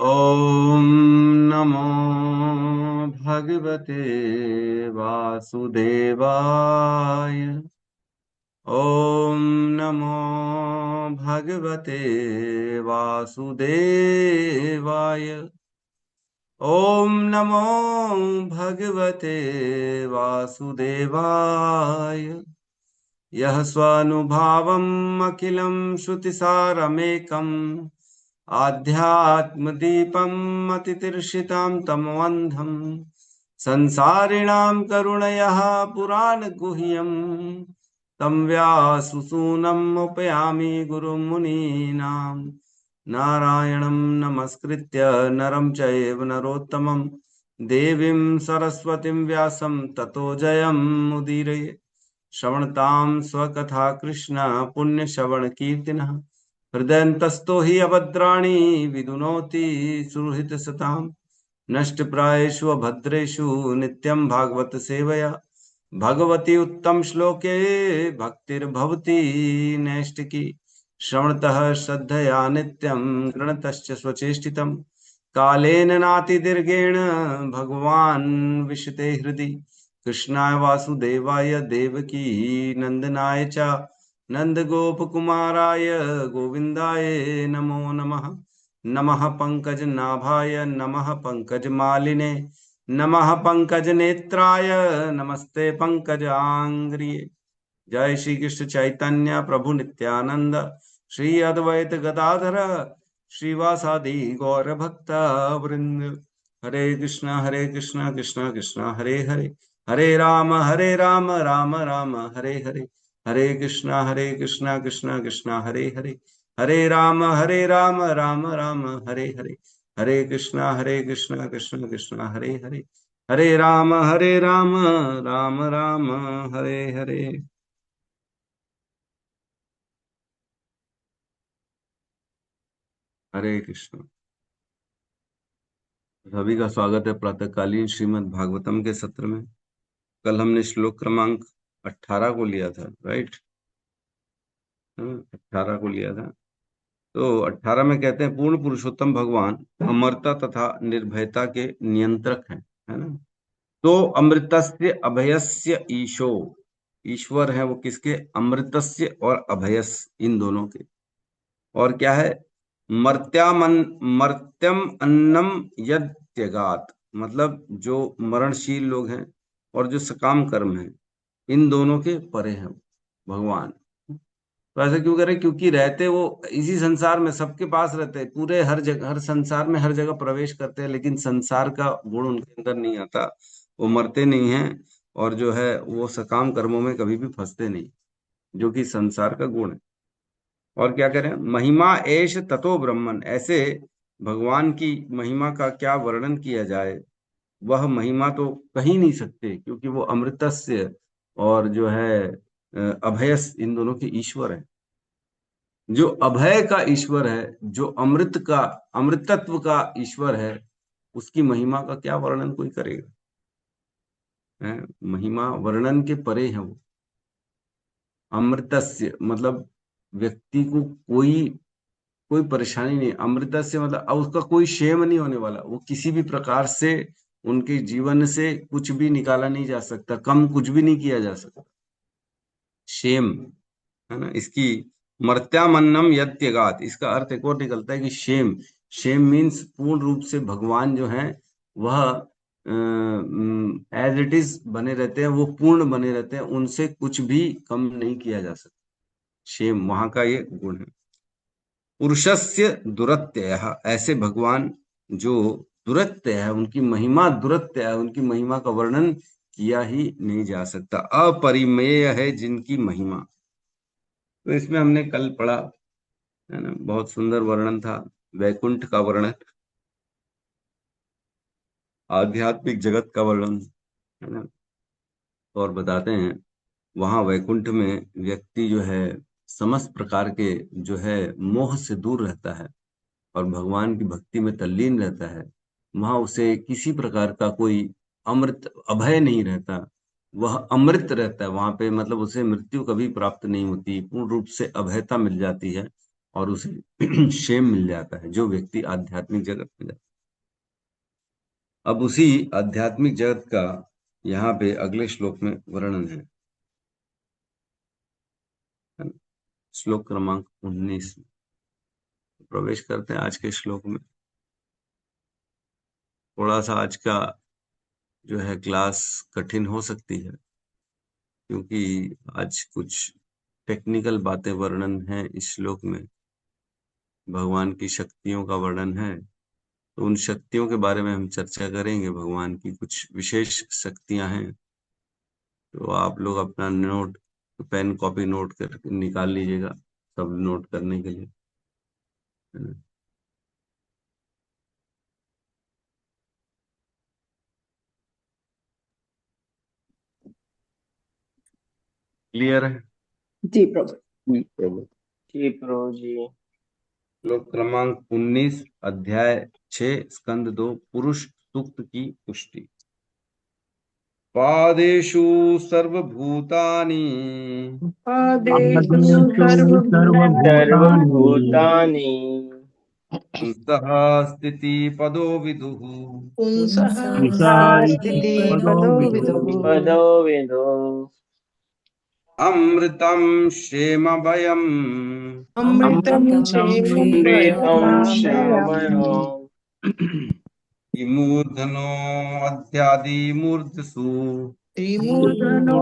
ॐ नमो भगवते वासुदेवाय। ॐ नमो भगवते वासुदेवाय। ॐ नमो भगवते वासुदेवाय। यः स्वानुभावम् अखिलं श्रुतिसारमेकम् आध्यात्मदीपम् अतितीर्षितां तमोऽन्धम् संसारिणां करुणयः पुराणगुह्यम् तं व्याससूनम् उपयामि गुरुं मुनीनाम्। नारायणं नमस्कृत्य नरं चैव नरोत्तमं देवीं सरस्वतीं व्यासं ततो जयमुदीरये। श्रवणतां स्वकथा कृष्ण पुण्यश्रवण कीर्तिनः हृदयन्तस्तो हि अभद्राणि विदुनोति सुहृत सताम्। नष्टप्रायेषु अभद्रेषु नित्यं भागवत सेवया भगवती उत्तम श्लोके भक्तिर्भवति नैष्टिकी। श्रवणतः श्रद्धया नित्यं गृणतश्च स्वचेष्टितम् कालेन नातिदीर्घेण भगवान् विशते हृदि। कृष्णाय वासुदेवाय देवकी नंदनाय च नंदगोपकुमाराय गोविन्दाय नमो नमः। नमः पंकजनाभाय नमः पंकजमालिने नमः पंकजनेत्राय नमस्ते पंकजांग्रिये। जय श्री कृष्ण चैतन्य प्रभु नित्यानंद श्री अद्वैत गदाधर श्रीवासादि गौर भक्त वृंद। हरे कृष्णा कृष्णा कृष्णा हरे हरे हरे राम राम राम हरे हरे। हरे कृष्णा कृष्णा कृष्णा हरे हरे हरे राम राम राम हरे हरे। हरे कृष्णा कृष्णा कृष्णा हरे हरे हरे राम राम राम हरे हरे। हरे कृष्ण। सभी का स्वागत है प्रातःकालीन श्रीमद् भागवतम के सत्र में। कल हमने श्लोक क्रमांक 18 को लिया था, राइट? 18 को लिया था। तो 18 में कहते हैं पूर्ण पुरुषोत्तम भगवान अमरता तथा निर्भयता के नियंत्रक हैं, है ना? तो अमृतस्य अभयस्य ईशो, ईश्वर है वो किसके? अमृतस्य और अभयस, इन दोनों के। और क्या है? मर्त्यम अन्नम यद त्यगात, मतलब जो मरणशील लोग हैं और जो सकाम कर्म है, इन दोनों के परे हैं भगवान। तो ऐसा क्यों करें? क्योंकि रहते वो इसी संसार में, सबके पास रहते हैं, पूरे हर जगह, हर संसार में हर जगह प्रवेश करते हैं, लेकिन संसार का गुण उनके अंदर नहीं आता। वो मरते नहीं हैं और जो है वो सकाम कर्मों में कभी भी फंसते नहीं, जो कि संसार का गुण है। और क्या करें? महिमा एश ततो ब्रह्मन, ऐसे भगवान की महिमा का क्या वर्णन किया जाए। वह महिमा तो कहीं नहीं सकते, क्योंकि वो अमृतस्य और जो है अभयस, इन दोनों के ईश्वर है। जो अभय का ईश्वर है, जो अमृत का, अमृतत्व का ईश्वर है, उसकी महिमा का क्या वर्णन कोई करेगा? है महिमा वर्णन के परे है वो। अमृतस्य मतलब व्यक्ति को कोई कोई परेशानी नहीं। अमृतस्य मतलब अब उसका कोई क्षेम नहीं होने वाला, वो किसी भी प्रकार से उनके जीवन से कुछ भी निकाला नहीं जा सकता, कम कुछ भी नहीं किया जा सकता। क्षेम, है ना इसकी। मर्त्यामन्नम यत्यगात, इसका अर्थ एक और निकलता है कि शेम। शेम मीन्स पूर्ण रूप से भगवान जो है वह एज इट इज बने रहते हैं, वो पूर्ण बने रहते हैं, उनसे कुछ भी कम नहीं किया जा सकता। शेम वहां का ये गुण है। पुरुषस्य दुरत्यय, ऐसे भगवान जो दुरत्य है, उनकी महिमा दुरत्य है, उनकी महिमा का वर्णन किया ही नहीं जा सकता। अपरिमेय है जिनकी महिमा। तो इसमें हमने कल पढ़ा, है ना, बहुत सुंदर वर्णन था वैकुंठ का वर्णन, आध्यात्मिक जगत का वर्णन, है ना। और बताते हैं वहां वैकुंठ में व्यक्ति जो है समस्त प्रकार के जो है मोह से दूर रहता है और भगवान की भक्ति में तल्लीन रहता है। वहां उसे किसी प्रकार का कोई अमृत अभय नहीं रहता, वह अमृत रहता है वहां पे, मतलब उसे मृत्यु कभी प्राप्त नहीं होती, पूर्ण रूप से अभयता मिल जाती है। और उसे क्षेम मिल जाता है, जो व्यक्ति आध्यात्मिक जगत में जाता है। अब उसी आध्यात्मिक जगत का यहाँ पे अगले श्लोक में वर्णन है ना? श्लोक क्रमांक 19 प्रवेश करते हैं आज के श्लोक में। थोड़ा सा आज का जो है क्लास कठिन हो सकती है, क्योंकि आज कुछ टेक्निकल बातें वर्णन है इस श्लोक में। भगवान की शक्तियों का वर्णन है, तो उन शक्तियों के बारे में हम चर्चा करेंगे। भगवान की कुछ विशेष शक्तियां हैं, तो आप लोग अपना नोट, पेन कॉपी नोट कर निकाल लीजिएगा, सब नोट करने के लिए, है ना? क्लियर है? जी प्रभु। प्रभु। जी प्रभु जी। श्लोक क्रमांक 19, अध्याय 6, स्कंद 2, पुरुष सूक्त की पुष्टि। पादेषु सर्वभूतानि पादेषु सर्वभूतानि पुंसः स्थिति पदो विदुः पुंसः स्थितिपदो विदुः पदो विदो अमृतं क्षेमभयम् अमृतं अमृतं क्षेमभयम् क्षमयो विमूर्धनो अध्यादिमूर्धसु त्रिमूर्धनो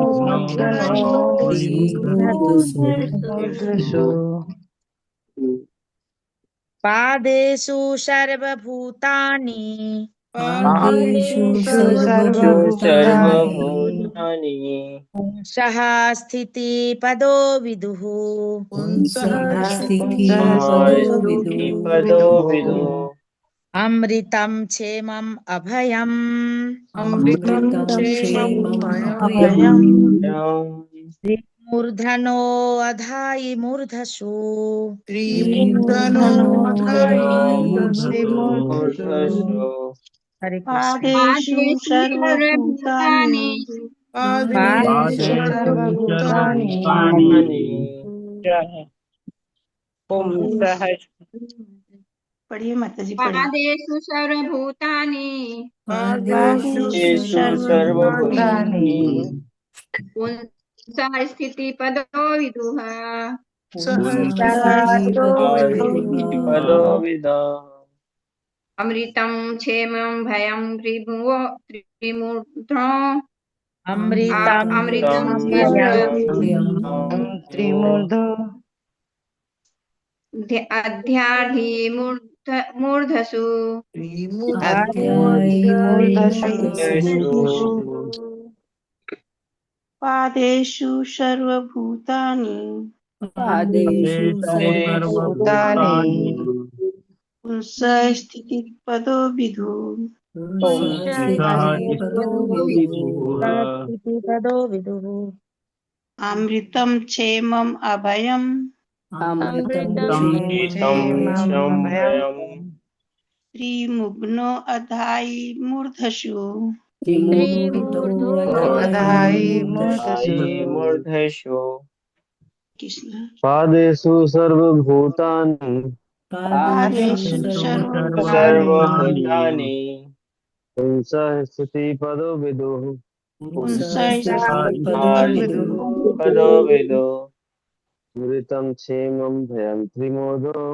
पादेषु सर्वभूतानि पादेषु सर्वभूतानि पुंसः स्थितिपदो विदुः पुंसः स्थितिपदो विदो अमृतं क्षेमम् अभयम् अमृतं क्षेमभयम् त्रिमूर्धनो अधायि मूर्धसु त्रिमूर्धनो मूर्धसो हरे कृष्ण। पादेषु सर्वभूतानि पादेषु सर्वभूतानि पढ़िए माता जी पढ़िए। पादेषु सर्वभूतानि पादेषु येषु सर्वभूतानि पुंसः स्थितिपदो विदुः स्थितिपदो विदो अमृतं क्षेमं भयं त्रिमूर्ध्नो अमृतं अमृतं त्रिमूर्धो मूर्धसु पादेषु सर्वभूतानि पुंसः स्थितिपदो विदुः स्थितिपदो विदुः अमृतं क्षेमम् अभयम् त्रिमुग्नो अधायि मूर्धसु मूर्धसो कृष्ण। पादेषु सर्वभूतानि पादेषु सर्वभूतानि पुंसः स्थितिपदो विदुः पुंसः पदो विदो अमृतं क्षेमं भयं त्रिमूर्धो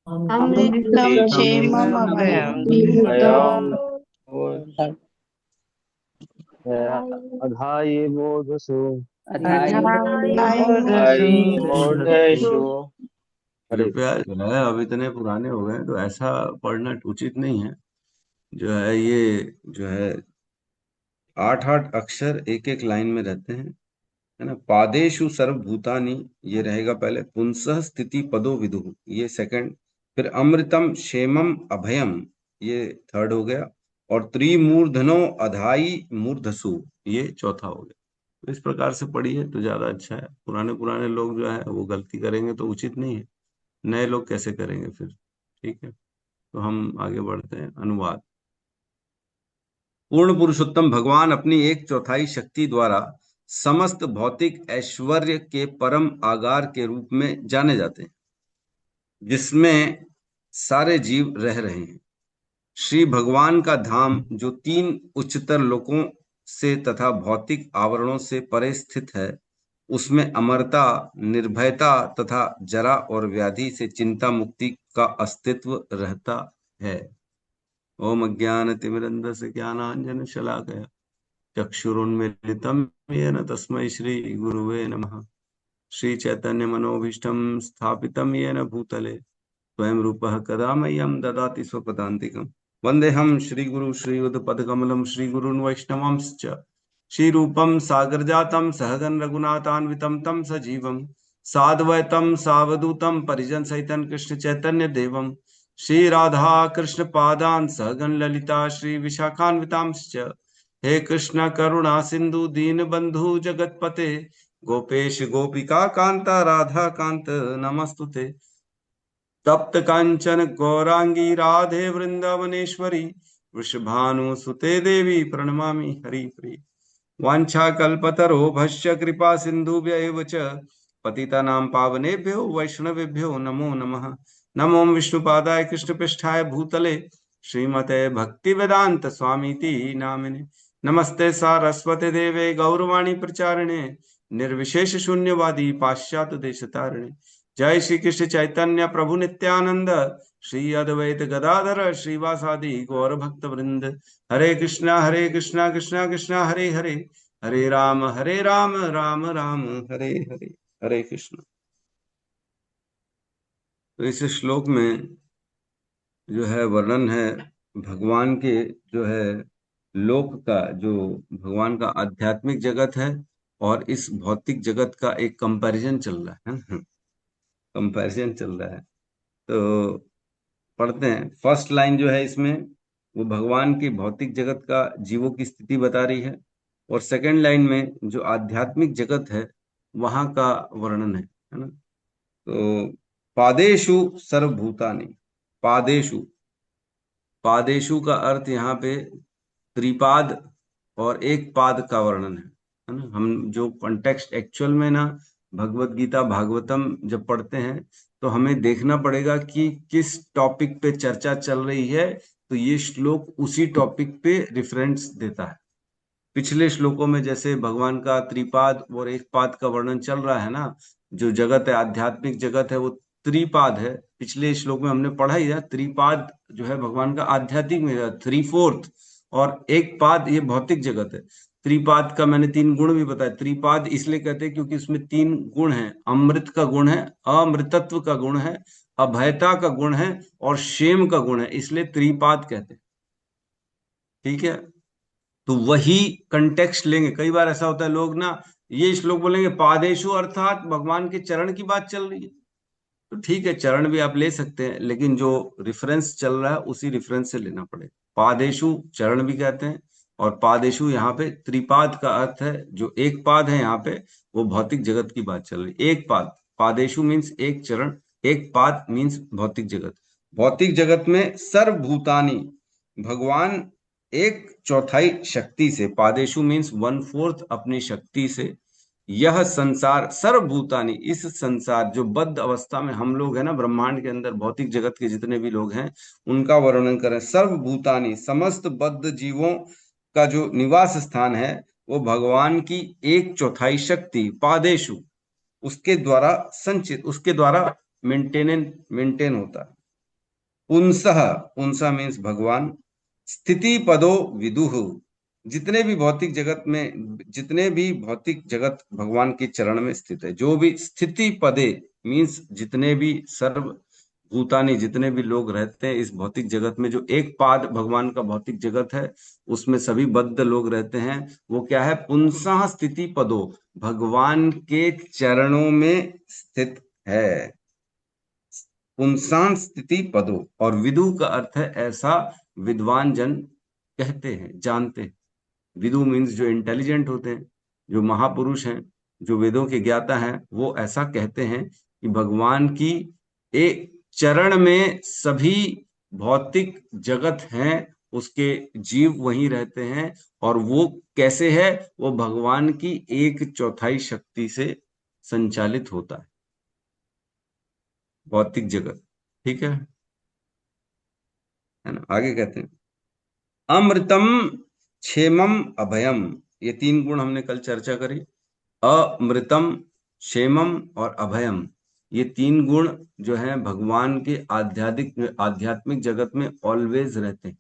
अमृतं क्षेमम् अभयम् अधायि मूर्धसु मूर्धसु कृपया जो है, अब इतने पुराने हो गए तो ऐसा पढ़ना उचित नहीं है। जो है ये जो है 8-8 अक्षर एक एक लाइन में रहते हैं, है ना। पादेषु सर्वभूतानि ये रहेगा पहले, पुंसः स्थिति पदो विदुः ये सेकंड, फिर अमृतम क्षेमम अभयम ये थर्ड हो गया, और त्रिमूर्धनो अधाई मूर्धसु ये चौथा हो गया। तो इस प्रकार से पढ़िए तो ज्यादा अच्छा है। पुराने पुराने लोग जो है वो गलती करेंगे तो उचित नहीं है, नए लोग कैसे करेंगे फिर। ठीक है, तो हम आगे बढ़ते हैं। अनुवाद। पूर्ण पुरुषोत्तम भगवान अपनी 1/4 शक्ति द्वारा समस्त भौतिक ऐश्वर्य के परम आगार के रूप में जाने जाते हैं। जिसमें सारे जीव रह रहे हैं। श्री भगवान का धाम जो 3 उच्चतर लोकों से तथा भौतिक आवरणों से परे स्थित है, उसमें अमरता, निर्भयता तथा जरा और व्याधि से चिंता मुक्ति का अस्तित्व रहता है। ओम अज्ञानतिमिरन्धस्य ज्ञानाञ्जन शलाकया चक्षुरुन्मीलितं येन तस्मै श्री गुरुवे नमः। श्री चैतन्य मनोभीष्टं स्थापितं येन भूतले स्वयं रूपः कदा मह्यं ददाति स्वपदान्तिकम्। वन्देऽहं श्रीगुरु श्रीयुतपदकमलं श्रीगुरून् वैष्णवांश्च श्रीरूपं सागरजातं सहगण रघुनाथान्वितं तं सजीवं साद्वैतं सावधूतं परिजन सहितं कृष्ण चैतन्य देवं श्री राधा कृष्ण पादान् सहगण ललिता श्री विशाखान्वितांश्च। हे कृष्ण करुणा सिंधु दीन बंधु जगतपते गोपेश गोपिका कांता राधा कांत नमस्तुते। तप्त कांचन गौरांगी राधे वृंदावनेश्वरी वृषभानुसुते देवी प्रणमामि हरिप्रिय। वाञ्छाकल्पतरोभश्च कृपा सिन्धुभ्यैव च पतितानां पावनेभ्यो वैष्णवेभ्यो नमो नमः। नमो विष्णुपादाय कृष्णपृष्ठाय भूतले श्रीमते भक्तिवेदांत स्वामीति नामिने। नमस्ते सारस्वते देवे गौरवाणी प्रचारिणे निर्विशेष शून्यवादी पाश्चात्य देशतारिणे। जय श्री कृष्ण चैतन्य प्रभु नित्यानंद श्री अद्वैत गदाधर श्रीवासादि गौर भक्त वृंद। हरे कृष्णा कृष्णा कृष्णा हरे हरे, हरे राम राम राम हरे हरे, हरे कृष्ण। तो इस श्लोक में जो है वर्णन है भगवान के जो है लोक का, जो भगवान का आध्यात्मिक जगत है और इस भौतिक जगत का एक कंपैरिजन चल रहा है। कंपैरिजन चल रहा है। तो पढ़ते हैं। फर्स्ट लाइन जो है इसमें वो भगवान की भौतिक जगत का जीवों की स्थिति बता रही है, और सेकंड लाइन में जो आध्यात्मिक जगत है वहां का वर्णन है ना। तो पादेशु सर्वभूतानि, पादेशु, पादेशु का अर्थ यहाँ पे त्रिपाद और एक पाद का वर्णन है ना। हम जो कॉन्टेक्स्ट एक्चुअल में ना भगवत गीता भागवतम जब पढ़ते हैं तो हमें देखना पड़ेगा कि किस टॉपिक पे चर्चा चल रही है, तो ये श्लोक उसी टॉपिक पे रिफरेंस देता है। पिछले श्लोकों में जैसे भगवान का त्रिपाद और एक पाद का वर्णन चल रहा है ना, जो जगत है आध्यात्मिक जगत है वो त्रिपाद है। पिछले श्लोक में हमने पढ़ा ही था त्रिपाद जो है भगवान का आध्यात्मिक में 3/4 और एक पाद ये भौतिक जगत है। त्रिपाद का मैंने 3 गुण भी बताया। त्रिपाद इसलिए कहते हैं क्योंकि उसमें 3 गुण हैं। अमृत का गुण है, अमृतत्व का गुण है, अभयता का गुण है और क्षेम का गुण है, इसलिए त्रिपाद कहते हैं। ठीक है, तो वही कंटेक्स्ट लेंगे। कई बार ऐसा होता है लोग ना ये श्लोक बोलेंगे पादेशु अर्थात भगवान के चरण की बात चल रही है, तो ठीक है चरण भी आप ले सकते हैं, लेकिन जो रिफरेंस चल रहा है उसी रिफरेंस से लेना पड़ेगा। पादेशु चरण भी कहते हैं, और पादेशु यहाँ पे त्रिपाद का अर्थ है। जो एक पाद है यहाँ पे वो भौतिक जगत की बात चल रही है। एक पाद, पादेशु मीन्स एक चरण, एक पाद मीन्स भौतिक जगत। भौतिक जगत में सर्वभूतानि, भगवान 1/4 शक्ति से, पादेशु मीन्स 1/4 अपनी शक्ति से, यह संसार सर्वभूतानि, इस संसार जो बद्ध अवस्था में हम लोग हैं ना ब्रह्मांड के अंदर, भौतिक जगत के जितने भी लोग हैं उनका वर्णन करें। सर्वभूतानि समस्त बद्ध जीवों का जो निवास स्थान है वो भगवान की 1/4 शक्ति पादेशु, उसके द्वारा संचित, उसके द्वारा मेंटेन होता है। पुंसः, पुंसा मीन्स भगवान, स्थिति पदो विदुः, जितने भी भौतिक जगत में, जितने भी भौतिक जगत भगवान के चरण में स्थित है। जो भी स्थिति पदे मीन्स जितने भी सर्व भूतानी, जितने भी लोग रहते हैं इस भौतिक जगत में, जो एक पाद भगवान का भौतिक जगत है उसमें सभी बद्ध लोग रहते हैं। वो क्या है? पुंसः स्थिति पदो, भगवान के चरणों में स्थित है। पुंसां स्थिति पदो, और विदु का अर्थ है ऐसा विद्वान जन कहते हैं, जानते हैं। विदु मीन्स जो इंटेलिजेंट होते हैं, जो महापुरुष हैं, जो वेदों के ज्ञाता हैं, वो ऐसा कहते हैं कि भगवान की एक चरण में सभी भौतिक जगत हैं, उसके जीव वहीं रहते हैं, और वो कैसे है? वो भगवान की 1/4 शक्ति से संचालित होता है भौतिक जगत। ठीक है ना। आगे कहते हैं अमृतम क्षेमम अभयम, ये तीन गुण हमने कल चर्चा करी। अमृतम, क्षेमम और अभयम, ये तीन गुण जो हैं भगवान के आध्यात्मिक जगत में ऑलवेज रहते हैं।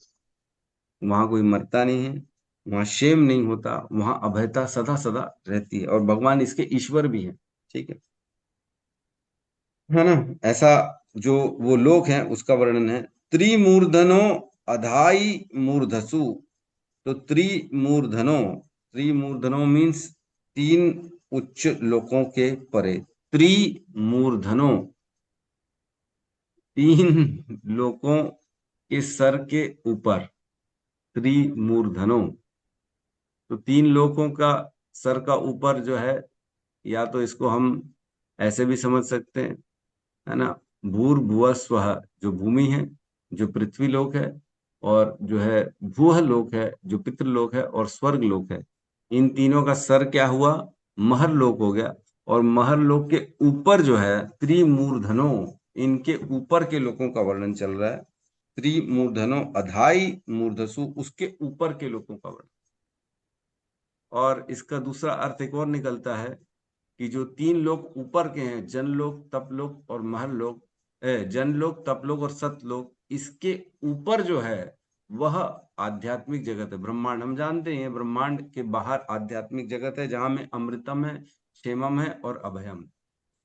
वहां कोई मरता नहीं है, वहां क्षेम नहीं होता, वहां अभयता सदा सदा रहती है, और भगवान इसके ईश्वर भी हैं। ठीक है ना। ऐसा जो वो लोक हैं उसका वर्णन है। त्रिमूर्धनो अधाई मूर्धसु, तो त्रिमूर्धनो मीन्स तीन उच्च लोकों के परे। त्रिमूर्धनो, तीन लोकों के सर के ऊपर। त्रिमूर्धनो, तो तीन लोकों का सर का ऊपर जो है, या तो इसको हम ऐसे भी समझ सकते हैं, है ना। भूर्भुवः स्वः, जो भूमि है, जो पृथ्वी लोक है, और जो है भूह लोक है, जो पितृलोक है, और स्वर्ग लोक है। इन तीनों का सर क्या हुआ, महर लोक हो गया। और महर लोक के ऊपर जो है त्रिमूर्धनो, इनके ऊपर के लोकों का वर्णन चल रहा है। त्रिमूर्धनो अधाई मूर्धसु, उसके ऊपर के लोकों का वर्णन। और इसका दूसरा अर्थ एक और निकलता है कि जो तीन लोक ऊपर के हैं, जनलोक, तपलोक और महरलोक, जनलोक, तपलोक और सतलोक, इसके ऊपर जो है वह आध्यात्मिक जगत है, ब्रह्मांड। हम जानते हैं ब्रह्मांड के बाहर आध्यात्मिक जगत है, जहां में अमृतम है, क्षेमम है और अभयम।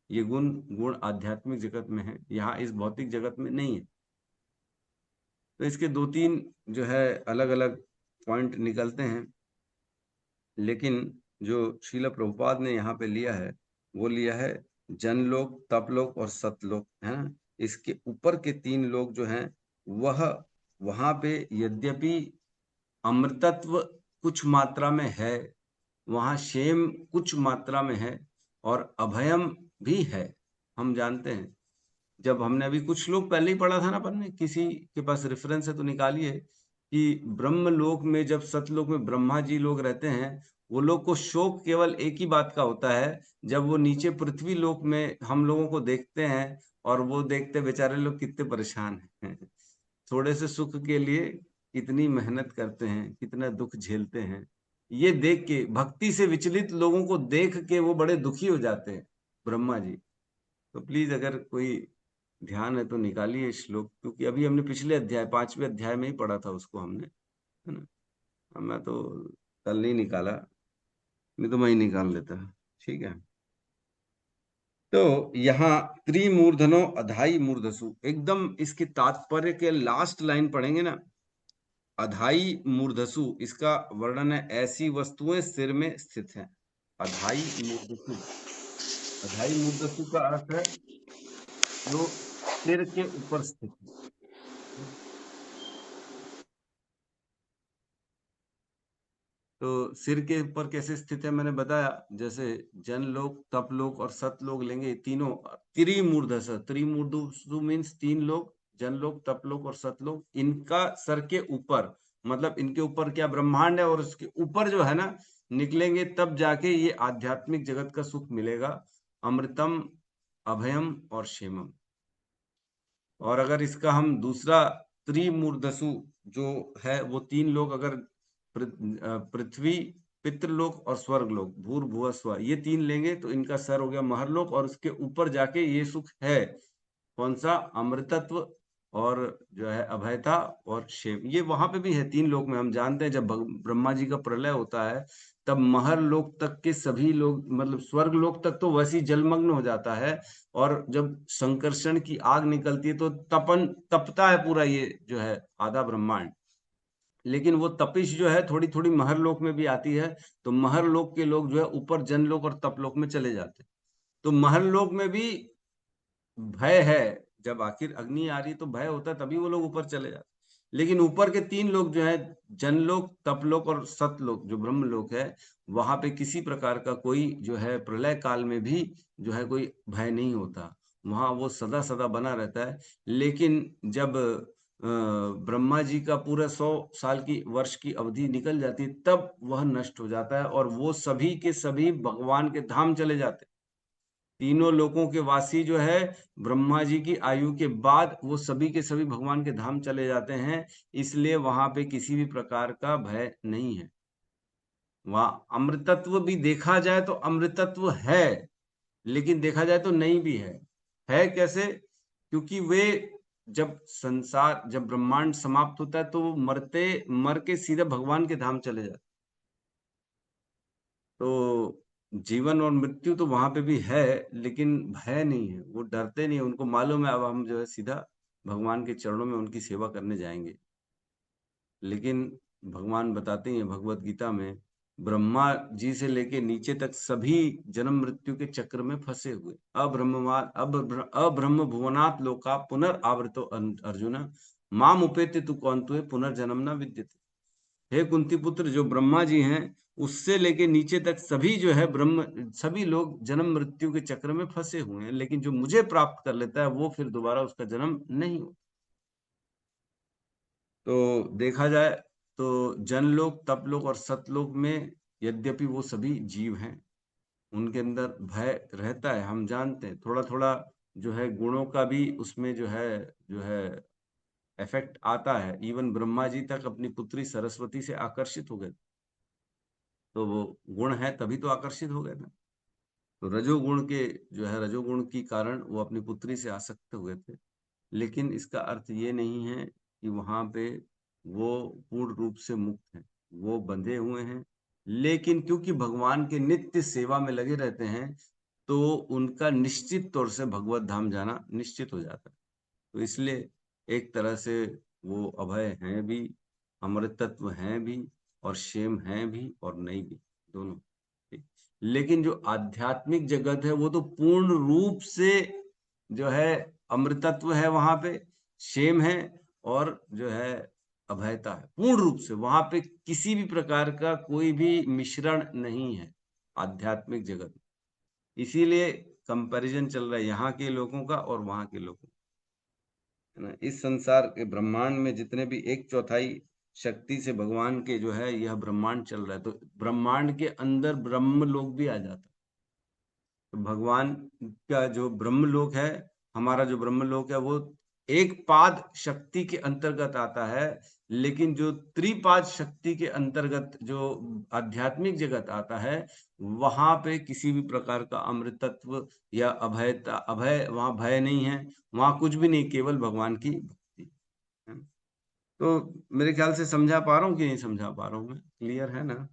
ये गुण आध्यात्मिक जगत में है, यहाँ इस भौतिक जगत में नहीं है। तो इसके दो तीन जो है अलग अलग पॉइंट निकलते हैं, लेकिन जो श्रील प्रभुपाद ने यहाँ पे लिया है वो लिया है जनलोक, तपलोक और सतलोक, है ना। इसके ऊपर के तीन लोक जो हैं वह वहां पे यद्यपि अमृतत्व कुछ मात्रा में है, वहां क्षेम कुछ मात्रा में है, और अभयम भी है। हम जानते हैं, जब हमने अभी कुछ श्लोक पहले ही पढ़ा था ना अपन ने, किसी के पास रेफरेंस है तो निकालिए, कि ब्रह्मलोक में जब सतलोक में ब्रह्मा जी लोग रहते हैं, वो लोग को शोक केवल एक ही बात का होता है, जब वो नीचे पृथ्वी लोक में हम लोगों को देखते हैं और वो देखते बेचारे लोग कितने परेशान हैं थोड़े से सुख के लिए कितनी मेहनत करते हैं, कितना दुख झेलते हैं। ये देख के, भक्ति से विचलित लोगों को देख के वो बड़े दुखी हो जाते हैं ब्रह्मा जी। तो प्लीज अगर कोई ध्यान है तो निकालिए श्लोक, क्योंकि अभी हमने पिछले अध्याय 5वें अध्याय में ही पढ़ा था उसको हमने, है ना। मैं तो कल नहीं निकाला, नहीं तो मैं ही निकाल लेता। ठीक है। तो यहाँ त्रिमूर्धनो अधाई मूर्धसु, एकदम इसके तात्पर्य के लास्ट लाइन पढ़ेंगे ना। अधाई मूर्धसु, इसका वर्णन है ऐसी वस्तुएं सिर में स्थित हैं। अधाई मूर्धसु, अधाई मूर्धसु का अर्थ है जो सिर के ऊपर स्थित है। तो सिर के ऊपर कैसे स्थित है मैंने बताया, जैसे जनलोक, तपलोक और सतलोक लेंगे, तीनों त्रिमूर्धस, त्रिमूर्धसु मीन्स तीन लोक, जनलोक, तपलोक और सतलोक, इनका सर के ऊपर, मतलब इनके ऊपर क्या ब्रह्मांड है, और उसके ऊपर जो है ना निकलेंगे तब जाके ये आध्यात्मिक जगत का सुख मिलेगा, अमृतम, अभयम और क्षेमम। और अगर इसका हम दूसरा त्रिमूर्धसु जो है, वो तीन लोग, अगर पृथ्वी, पितृलोक और स्वर्गलोक, भूर्भुवः स्वः, ये तीन लेंगे तो इनका सर हो गया महरलोक, और उसके ऊपर जाके ये सुख है कौन सा, अमृतत्व और जो है अभयता और क्षेम। ये वहां पे भी है तीन लोक में। हम जानते हैं जब ब्रह्मा जी का प्रलय होता है तब महर लोक तक के सभी लोग, मतलब स्वर्ग लोक तक तो वैसे ही जलमग्न हो जाता है, और जब संकर्षण की आग निकलती है तो तपता है पूरा ये जो है आधा ब्रह्मांड। लेकिन वो तपिश जो है थोड़ी थोड़ी महरलोक में भी आती है, तो महरलोक के लोग जो है ऊपर जनलोक और तपलोक में चले जाते हैं। तो महरलोक में भी भय है, जब आखिर अग्नि आ रही तो भय होता है, तभी वो लोग ऊपर चले जाते। लेकिन ऊपर के तीन लोग जो है, जनलोक, तपलोक और सतलोक, जो ब्रह्मलोक है, वहां पे किसी प्रकार का कोई जो है प्रलय काल में भी जो है कोई भय नहीं होता, वहां वो सदा सदा बना रहता है। लेकिन जब ब्रह्मा जी का पूरा 100 साल की वर्ष की अवधि निकल जाती है तब वह नष्ट हो जाता है, और वो सभी के सभी भगवान के धाम चले जाते हैं। तीनों लोकों के वासी जो है ब्रह्मा जी की आयु के बाद वो सभी के सभी भगवान के धाम चले जाते हैं, इसलिए वहां पे किसी भी प्रकार का भय नहीं है। वहां अमृतत्व भी देखा जाए तो अमृतत्व है, लेकिन देखा जाए तो नहीं भी है। है कैसे? क्योंकि वे जब ब्रह्मांड समाप्त होता है तो वो मर के सीधे भगवान के धाम चले जाते। तो जीवन और मृत्यु तो वहां पे भी है, लेकिन भय नहीं है, वो डरते नहीं है, उनको मालूम है अब हम जो है सीधा भगवान के चरणों में उनकी सेवा करने जाएंगे। लेकिन भगवान बताते हैं भगवत गीता में, ब्रह्मा जी से लेके नीचे तक सभी जन्म मृत्यु के चक्र में फंसे हुए। अब्रह्म भुवनात् लोका पुनर्आवृतो अर्जुन माम उपेत्य तु कौन्ते पुनर्जन्म न विद्यते। हे कुंती पुत्र, जो ब्रह्मा जी हैं उससे लेके नीचे तक सभी जो है सभी लोग जन्म मृत्यु के चक्र में फंसे हुए हैं, लेकिन जो मुझे प्राप्त कर लेता है वो फिर दोबारा उसका जन्म नहीं होता। तो देखा जाए तो जनलोक, तपलोक और सतलोक में यद्यपि वो सभी जीव हैं, उनके अंदर भय रहता है, हम जानते हैं। थोड़ा थोड़ा जो है गुणों का भी उसमें जो है इफेक्ट आता है। इवन ब्रह्मा जी तक अपनी पुत्री सरस्वती से आकर्षित हो गए, तो वो गुण है तभी तो आकर्षित हो गए ना। तो रजोगुण के कारण वो अपनी पुत्री से आसक्त हुए थे। लेकिन इसका अर्थ ये नहीं है कि वहां पे वो पूर्ण रूप से मुक्त हैं, वो बंधे हुए हैं। लेकिन क्योंकि भगवान के नित्य सेवा में लगे रहते हैं, तो उनका निश्चित तौर से भगवत धाम जाना निश्चित हो जाता है। तो इसलिए एक तरह से वो अभय हैं भी, अमृतत्व हैं भी, और क्षेम हैं भी और नहीं भी, दोनों। लेकिन जो आध्यात्मिक जगत है वो तो पूर्ण रूप से जो है अमृतत्व है, वहां पे क्षेम है और जो है अभयता है। पूर्ण रूप से वहां पे किसी भी प्रकार का कोई भी मिश्रण नहीं है आध्यात्मिक जगत। इसीलिए कंपैरिजन चल रहा है यहाँ के लोगों का और वहां के लोगों का, है ना। इस संसार के ब्रह्मांड में जितने भी 1/4 शक्ति से भगवान के जो है यह ब्रह्मांड चल रहा है, तो ब्रह्मांड के अंदर ब्रह्म लोक भी आ जाता है। तो भगवान का जो ब्रह्मलोक है, हमारा जो ब्रह्मलोक है, वो एक पाद शक्ति के अंतर्गत आता है। लेकिन जो त्रिपाद शक्ति के अंतर्गत जो आध्यात्मिक जगत आता है, वहां पे किसी भी प्रकार का अमृतत्व या अभय वहां भय नहीं है, वहां कुछ भी नहीं, केवल भगवान की भक्ति है। तो मेरे ख्याल से समझा पा रहा हूँ कि नहीं समझा पा रहा हूँ मैं? क्लियर है ना?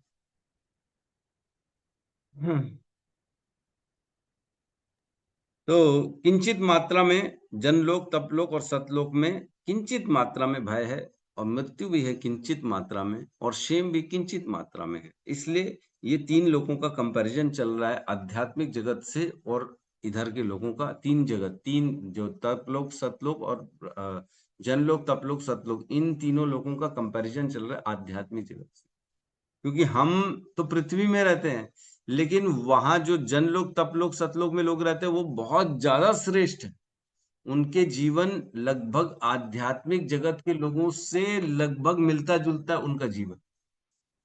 तो किंचित मात्रा में जनलोक, तपलोक और सतलोक में किंचित मात्रा में भय है, और मृत्यु भी है किंचित मात्रा में, और क्षेम भी किंचित मात्रा में है। इसलिए ये 3 लोगों का कंपैरिजन चल रहा है आध्यात्मिक जगत से, और इधर के लोगों का 3 जगत, 3 जो तपलोक, सतलोक और जनलोक, तपलोक, सतलोक, इन तीनों लोगों का कंपैरिजन चल रहा है आध्यात्मिक जगत से। क्योंकि हम तो पृथ्वी में रहते हैं, लेकिन वहां जो जनलोक, तपलोक, सतलोक में लोग रहते हैं वो बहुत ज्यादा श्रेष्ठ है। उनके जीवन लगभग आध्यात्मिक जगत के लोगों से लगभग मिलता जुलता है उनका जीवन।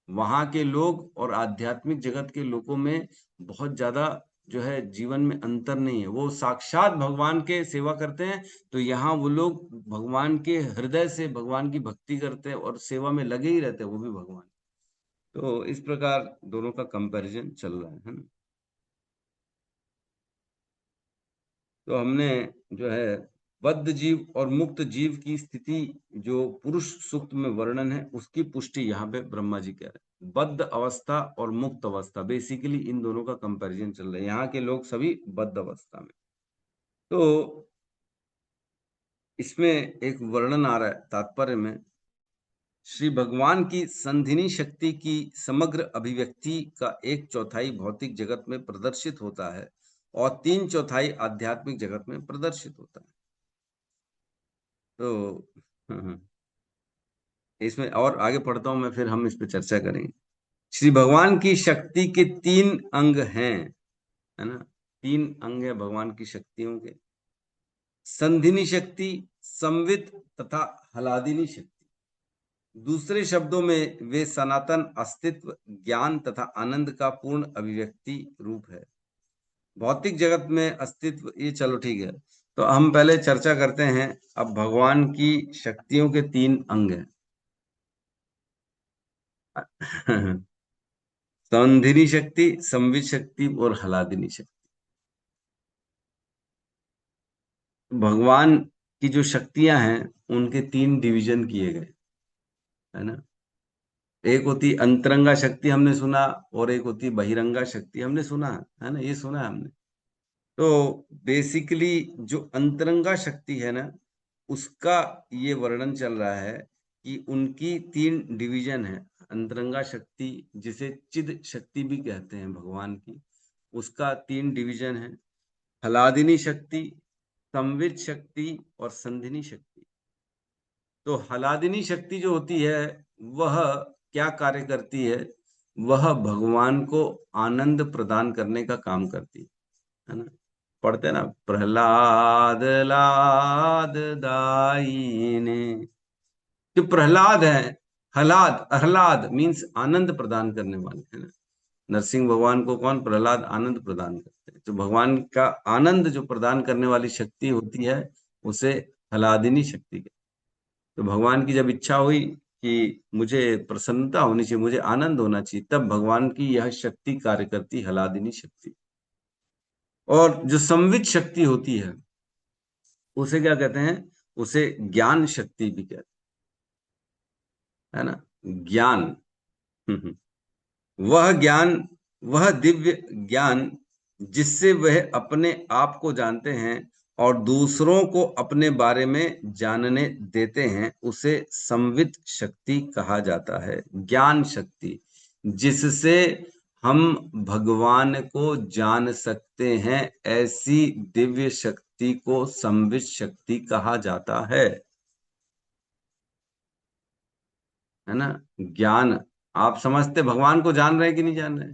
वहां के लोग और आध्यात्मिक जगत के लोगों में बहुत ज्यादा जो है जीवन में अंतर नहीं है। वो साक्षात भगवान के सेवा करते हैं, तो यहाँ वो लोग भगवान के हृदय से भगवान की भक्ति करते हैं और सेवा में लगे ही रहते हैं, वो भी भगवान। तो इस प्रकार दोनों का कंपैरिजन चल रहा है ना। तो हमने जो है बद्ध जीव और मुक्त जीव की स्थिति जो पुरुष सूक्त में वर्णन है, उसकी पुष्टि यहाँ पे ब्रह्मा जी कह रहे हैं। बद्ध अवस्था और मुक्त अवस्था, बेसिकली इन दोनों का कंपैरिजन चल रहा है। यहाँ के लोग सभी बद्ध अवस्था में। तो इसमें एक वर्णन आ रहा है तात्पर्य में, श्री भगवान की संधिनी शक्ति की समग्र अभिव्यक्ति का 1/4 भौतिक जगत में प्रदर्शित होता है और 3/4 आध्यात्मिक जगत में प्रदर्शित होता है। तो इसमें और आगे पढ़ता हूं मैं, फिर हम इस पर चर्चा करेंगे। श्री भगवान की शक्ति के 3 अंग हैं, है ना। 3 अंग है भगवान की शक्तियों के। संधिनी शक्ति, संवित तथा हलादिनी शक्ति। दूसरे शब्दों में वे सनातन अस्तित्व, ज्ञान तथा आनंद का पूर्ण अभिव्यक्ति रूप है। भौतिक जगत में अस्तित्व, ये चलो ठीक है। तो हम पहले चर्चा करते हैं। अब भगवान की शक्तियों के 3 अंग हैं। सौंधिनी शक्ति, संवित शक्ति और हलादिनी शक्ति। भगवान की जो शक्तियां हैं उनके 3 डिवीजन किए गए, है ना। एक होती अंतरंगा शक्ति, हमने सुना, और एक होती बहिरंगा शक्ति, हमने सुना है ना, ये सुना है हमने। तो बेसिकली जो अंतरंगा शक्ति है ना, उसका ये वर्णन चल रहा है कि उनकी 3 डिवीजन है। अंतरंगा शक्ति, जिसे चिद शक्ति भी कहते हैं भगवान की, उसका 3 डिवीजन है। हलादिनी शक्ति, संवित शक्ति और संधिनी शक्ति। तो हलादिनी शक्ति जो होती है वह क्या कार्य करती है? वह भगवान को आनंद प्रदान करने का काम करती है ना। पढ़ते हैं ना, प्रहलाद लाद दायिने। जो प्रहलाद है, हलाद, आह्लाद मीन्स आनंद प्रदान करने वाले, है ना। नरसिंह भगवान को कौन? प्रहलाद आनंद प्रदान करते हैं। तो भगवान का आनंद जो प्रदान करने वाली शक्ति होती है उसे हलादिनी शक्ति कहते हैं। तो भगवान की जब इच्छा हुई कि मुझे प्रसन्नता होनी चाहिए, मुझे आनंद होना चाहिए, तब भगवान की यह शक्ति कार्य करती, हलादिनी शक्ति। और जो संवित शक्ति होती है उसे क्या कहते हैं? उसे ज्ञान शक्ति भी कहते हैं, है ना। ज्ञान, वह ज्ञान, वह दिव्य ज्ञान जिससे वह अपने आप को जानते हैं और दूसरों को अपने बारे में जानने देते हैं, उसे संवित शक्ति कहा जाता है। ज्ञान शक्ति, जिससे हम भगवान को जान सकते हैं, ऐसी दिव्य शक्ति को संवित शक्ति कहा जाता है ना। ज्ञान, आप समझते भगवान को जान रहे हैं कि नहीं जान रहे?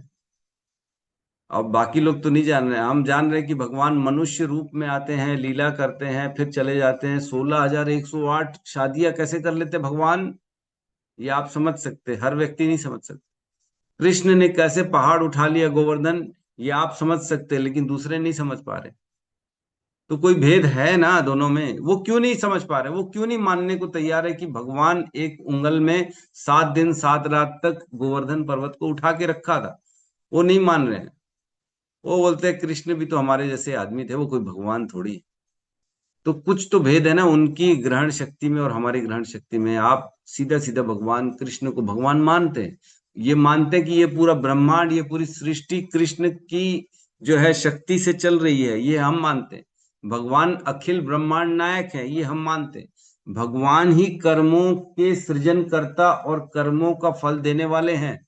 अब बाकी लोग तो नहीं जान रहे हैं, हम जान रहे हैं कि भगवान मनुष्य रूप में आते हैं, लीला करते हैं, फिर चले जाते हैं। 16,108 शादियां कैसे कर लेते भगवान, ये आप समझ सकते, हर व्यक्ति नहीं समझ सकते। कृष्ण ने कैसे पहाड़ उठा लिया गोवर्धन, ये आप समझ सकते, लेकिन दूसरे नहीं समझ पा रहे। तो कोई भेद है ना दोनों में। वो क्यों नहीं समझ पा रहे? वो क्यों नहीं मानने को तैयार है कि भगवान एक उंगल में 7 दिन 7 रात तक गोवर्धन पर्वत को उठा के रखा था? वो नहीं मान रहे हैं। वो बोलते हैं कृष्ण भी तो हमारे जैसे आदमी थे, वो कोई भगवान थोड़ी। तो कुछ तो भेद है ना उनकी ग्रहण शक्ति में और हमारी ग्रहण शक्ति में। आप सीधा सीधा भगवान कृष्ण को भगवान मानते हैं, ये मानते हैं कि ये पूरा ब्रह्मांड, ये पूरी सृष्टि कृष्ण की जो है शक्ति से चल रही है, ये हम मानते हैं। भगवान अखिल ब्रह्मांड नायक है, ये हम मानते हैं। भगवान ही कर्मों के सृजन करता और कर्मों का फल देने वाले हैं।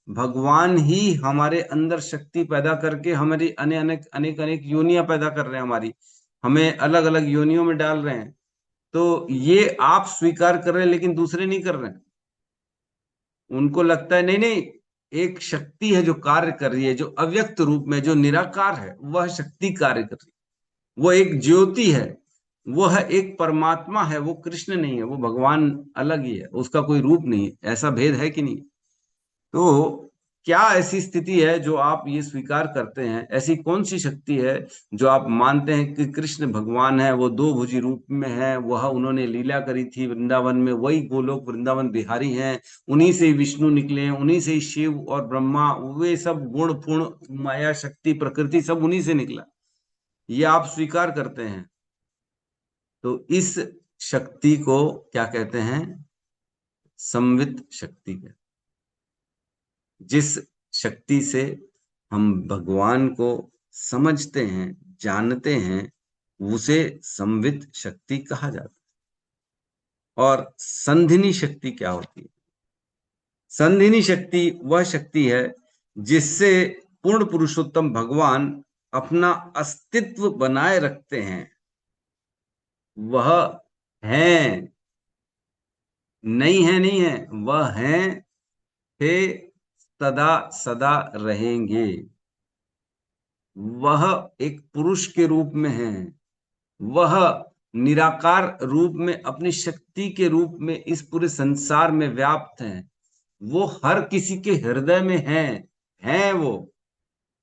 भगवान ही हमारे अंदर शक्ति पैदा करके हमारी अनेक अनेक अनेक योनियां पैदा कर रहे हैं, हमारी हमें अलग अलग योनियों में डाल रहे हैं। तो ये आप स्वीकार कर रहे हैं, लेकिन दूसरे नहीं कर रहे हैं। उनको लगता है नहीं नहीं, एक शक्ति है जो कार्य कर रही है, जो अव्यक्त रूप में, जो निराकार है, वह शक्ति कार्य कर रही है। वो एक ज्योति है, वह एक परमात्मा है, वो कृष्ण नहीं है, वो भगवान अलग ही है, उसका कोई रूप नहीं है। ऐसा भेद है कि नहीं? तो क्या ऐसी स्थिति है जो आप ये स्वीकार करते हैं? ऐसी कौन सी शक्ति है जो आप मानते हैं कि कृष्ण भगवान है, वो 2 भुजी रूप में है, वह उन्होंने लीला करी थी वृंदावन में, वही गोलोक वृंदावन बिहारी हैं, उन्हीं से ही विष्णु निकले हैं, उन्हीं से ही शिव और ब्रह्मा, वे सब गुण पूर्ण माया शक्ति प्रकृति सब उन्हीं से निकला, ये आप स्वीकार करते हैं? तो इस शक्ति को क्या कहते हैं? संवित शक्ति कहते हैं। जिस शक्ति से हम भगवान को समझते हैं, जानते हैं, उसे संवित शक्ति कहा जाता है। और संधिनी शक्ति क्या होती है? संधिनी शक्ति वह शक्ति है जिससे पूर्ण पुरुषोत्तम भगवान अपना अस्तित्व बनाए रखते हैं। वह हैं, नहीं है, नहीं है, वह हैं, थे, सदा सदा रहेंगे। वह एक पुरुष के रूप में है, वह निराकार रूप में अपनी शक्ति के रूप में इस पूरे संसार में व्याप्त हैं। वो हर किसी के हृदय में हैं वो।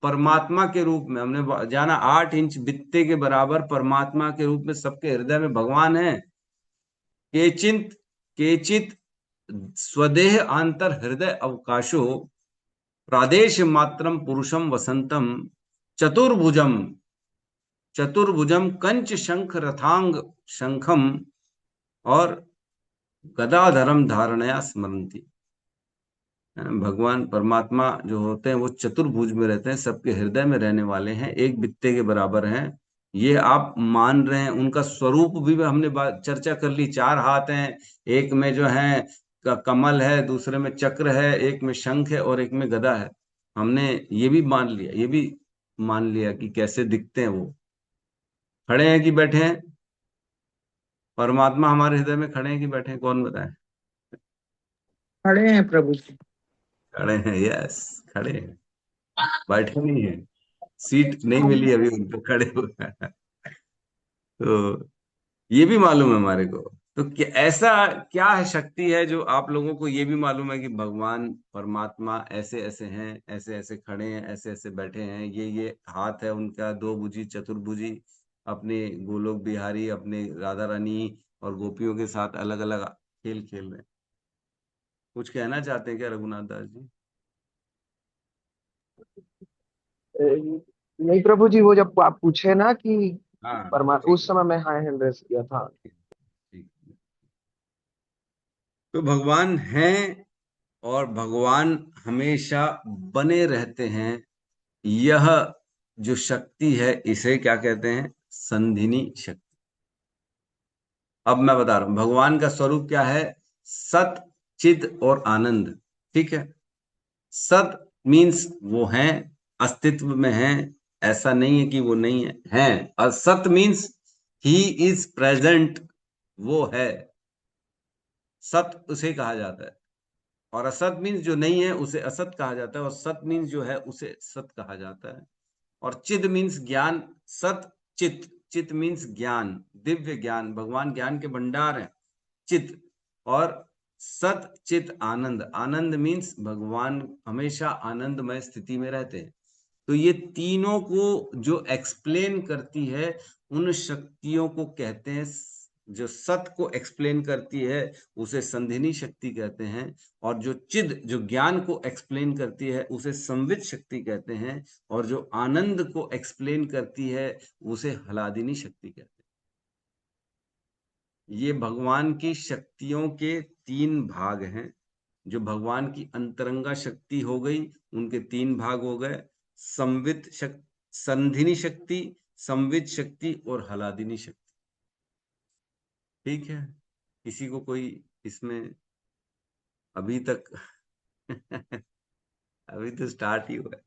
परमात्मा के रूप में, हमने जाना 8 इंच बित्ते के बराबर परमात्मा के रूप में सबके हृदय में भगवान है। केचित केचित स्वदेह आंतर हृदय अवकाशो प्रादेश मात्रम पुरुषम वसंतम चतुर्भुजम चतुर्भुजम कंच शंख रथांग शंखम और गदाधरम धारणया स्मरंती। भगवान परमात्मा जो होते हैं वो चतुर्भुज में रहते हैं, सबके हृदय में रहने वाले हैं, एक बित्ते के बराबर हैं। ये आप मान रहे हैं। उनका स्वरूप भी हमने चर्चा कर ली। 4 हाथ हैं, एक में जो है कमल है, दूसरे में चक्र है, एक में शंख है और एक में गदा है। हमने ये भी मान लिया कि कैसे दिखते हैं वो। खड़े हैं कि बैठे हैं? परमात्मा हमारे हृदय में खड़े हैं कि बैठे हैं? कौन बताए? खड़े हैं प्रभु जी। खड़े हैं, यस, खड़े हैं, बैठे नहीं है। सीट नहीं मिली अभी उनको, खड़े हुए हैं। तो ये भी मालूम है हमारे को। तो ऐसा क्या है, शक्ति है जो आप लोगों को ये भी मालूम है कि भगवान परमात्मा ऐसे ऐसे हैं, ऐसे ऐसे खड़े हैं, ऐसे ऐसे बैठे हैं, ये हाथ है उनका, 2 भुजी चतुर्भुजी, अपने गोलोक बिहारी, अपने राधा रानी और गोपियों के साथ अलग अलग खेल खेल रहे हैं। कुछ कहना चाहते हैं क्या रघुनाथ दास जी? नहीं प्रभु जी, वो जब आप पूछे ना कि हाँ, परमात्मा, ठीक उस समय मैं हाई हैंड रेस किया था। ठीक। तो भगवान हैं और भगवान हमेशा बने रहते हैं। यह जो शक्ति है इसे क्या कहते हैं? संधिनी शक्ति। अब मैं बता रहा हूं भगवान का स्वरूप क्या है। सत, चिद और आनंद। ठीक है। सत मीन्स वो हैं, अस्तित्व में हैं, ऐसा नहीं है कि वो नहीं है, हैं। और सत मीन्स ही इज प्रेजेंट, वो है। सत उसे कहा जाता है। और असत मीन्स जो नहीं है उसे असत कहा जाता है, और सत मीन्स जो है उसे सत कहा जाता है। और चिद मीन्स ज्ञान। सत चित, चित मीन्स ज्ञान, दिव्य ज्ञान। भगवान ज्ञान के भंडार हैं। चित और सत चित आनंद। आनंद मीन्स भगवान हमेशा आनंदमय स्थिति में रहते हैं। तो ये तीनों को जो एक्सप्लेन करती है उन शक्तियों को कहते हैं, जो सत को एक्सप्लेन करती है उसे संधिनी शक्ति कहते हैं, और जो चिद, जो ज्ञान को एक्सप्लेन करती है उसे संवित शक्ति कहते हैं, और जो आनंद को एक्सप्लेन करती है उसे हलादिनी शक्ति कहते हैं। ये भगवान की शक्तियों के 3 भाग हैं। जो भगवान की अंतरंगा शक्ति हो गई, उनके 3 भाग हो गए, संवित शक्ति, संधिनी शक्ति, संवित शक्ति और हलादिनी शक्ति। ठीक है। किसी को कोई इसमें अभी तक अभी तो स्टार्ट ही हुआ है।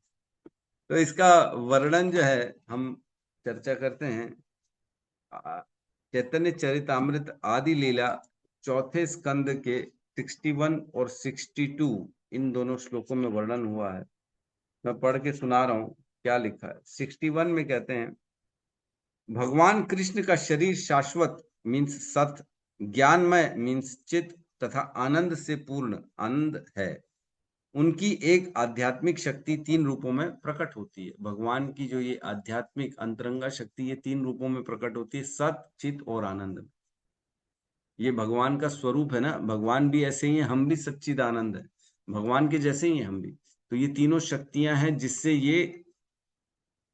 तो इसका वर्णन जो है हम चर्चा करते हैं। चैतन्य चरितामृत आदि लीला 4थे स्कंद के 61 और 62 इन दोनों श्लोकों में वर्णन हुआ है। मैं पढ़ के सुना रहा हूं क्या लिखा है। 61 में कहते हैं, भगवान कृष्ण का शरीर शाश्वत मीन्स सत, ज्ञानमय मीन्स चित तथा आनंद से पूर्ण आनंद है। उनकी एक आध्यात्मिक शक्ति 3 रूपों में प्रकट होती है। भगवान की जो ये आध्यात्मिक अंतरंगा शक्ति ये 3 रूपों में प्रकट होती है, सत, चित और आनंद। ये भगवान का स्वरूप है ना। भगवान भी ऐसे ही हैं, हम भी सच्चिदानंद है, भगवान के जैसे ही हैं हम भी। तो ये तीनों शक्तियां हैं जिससे ये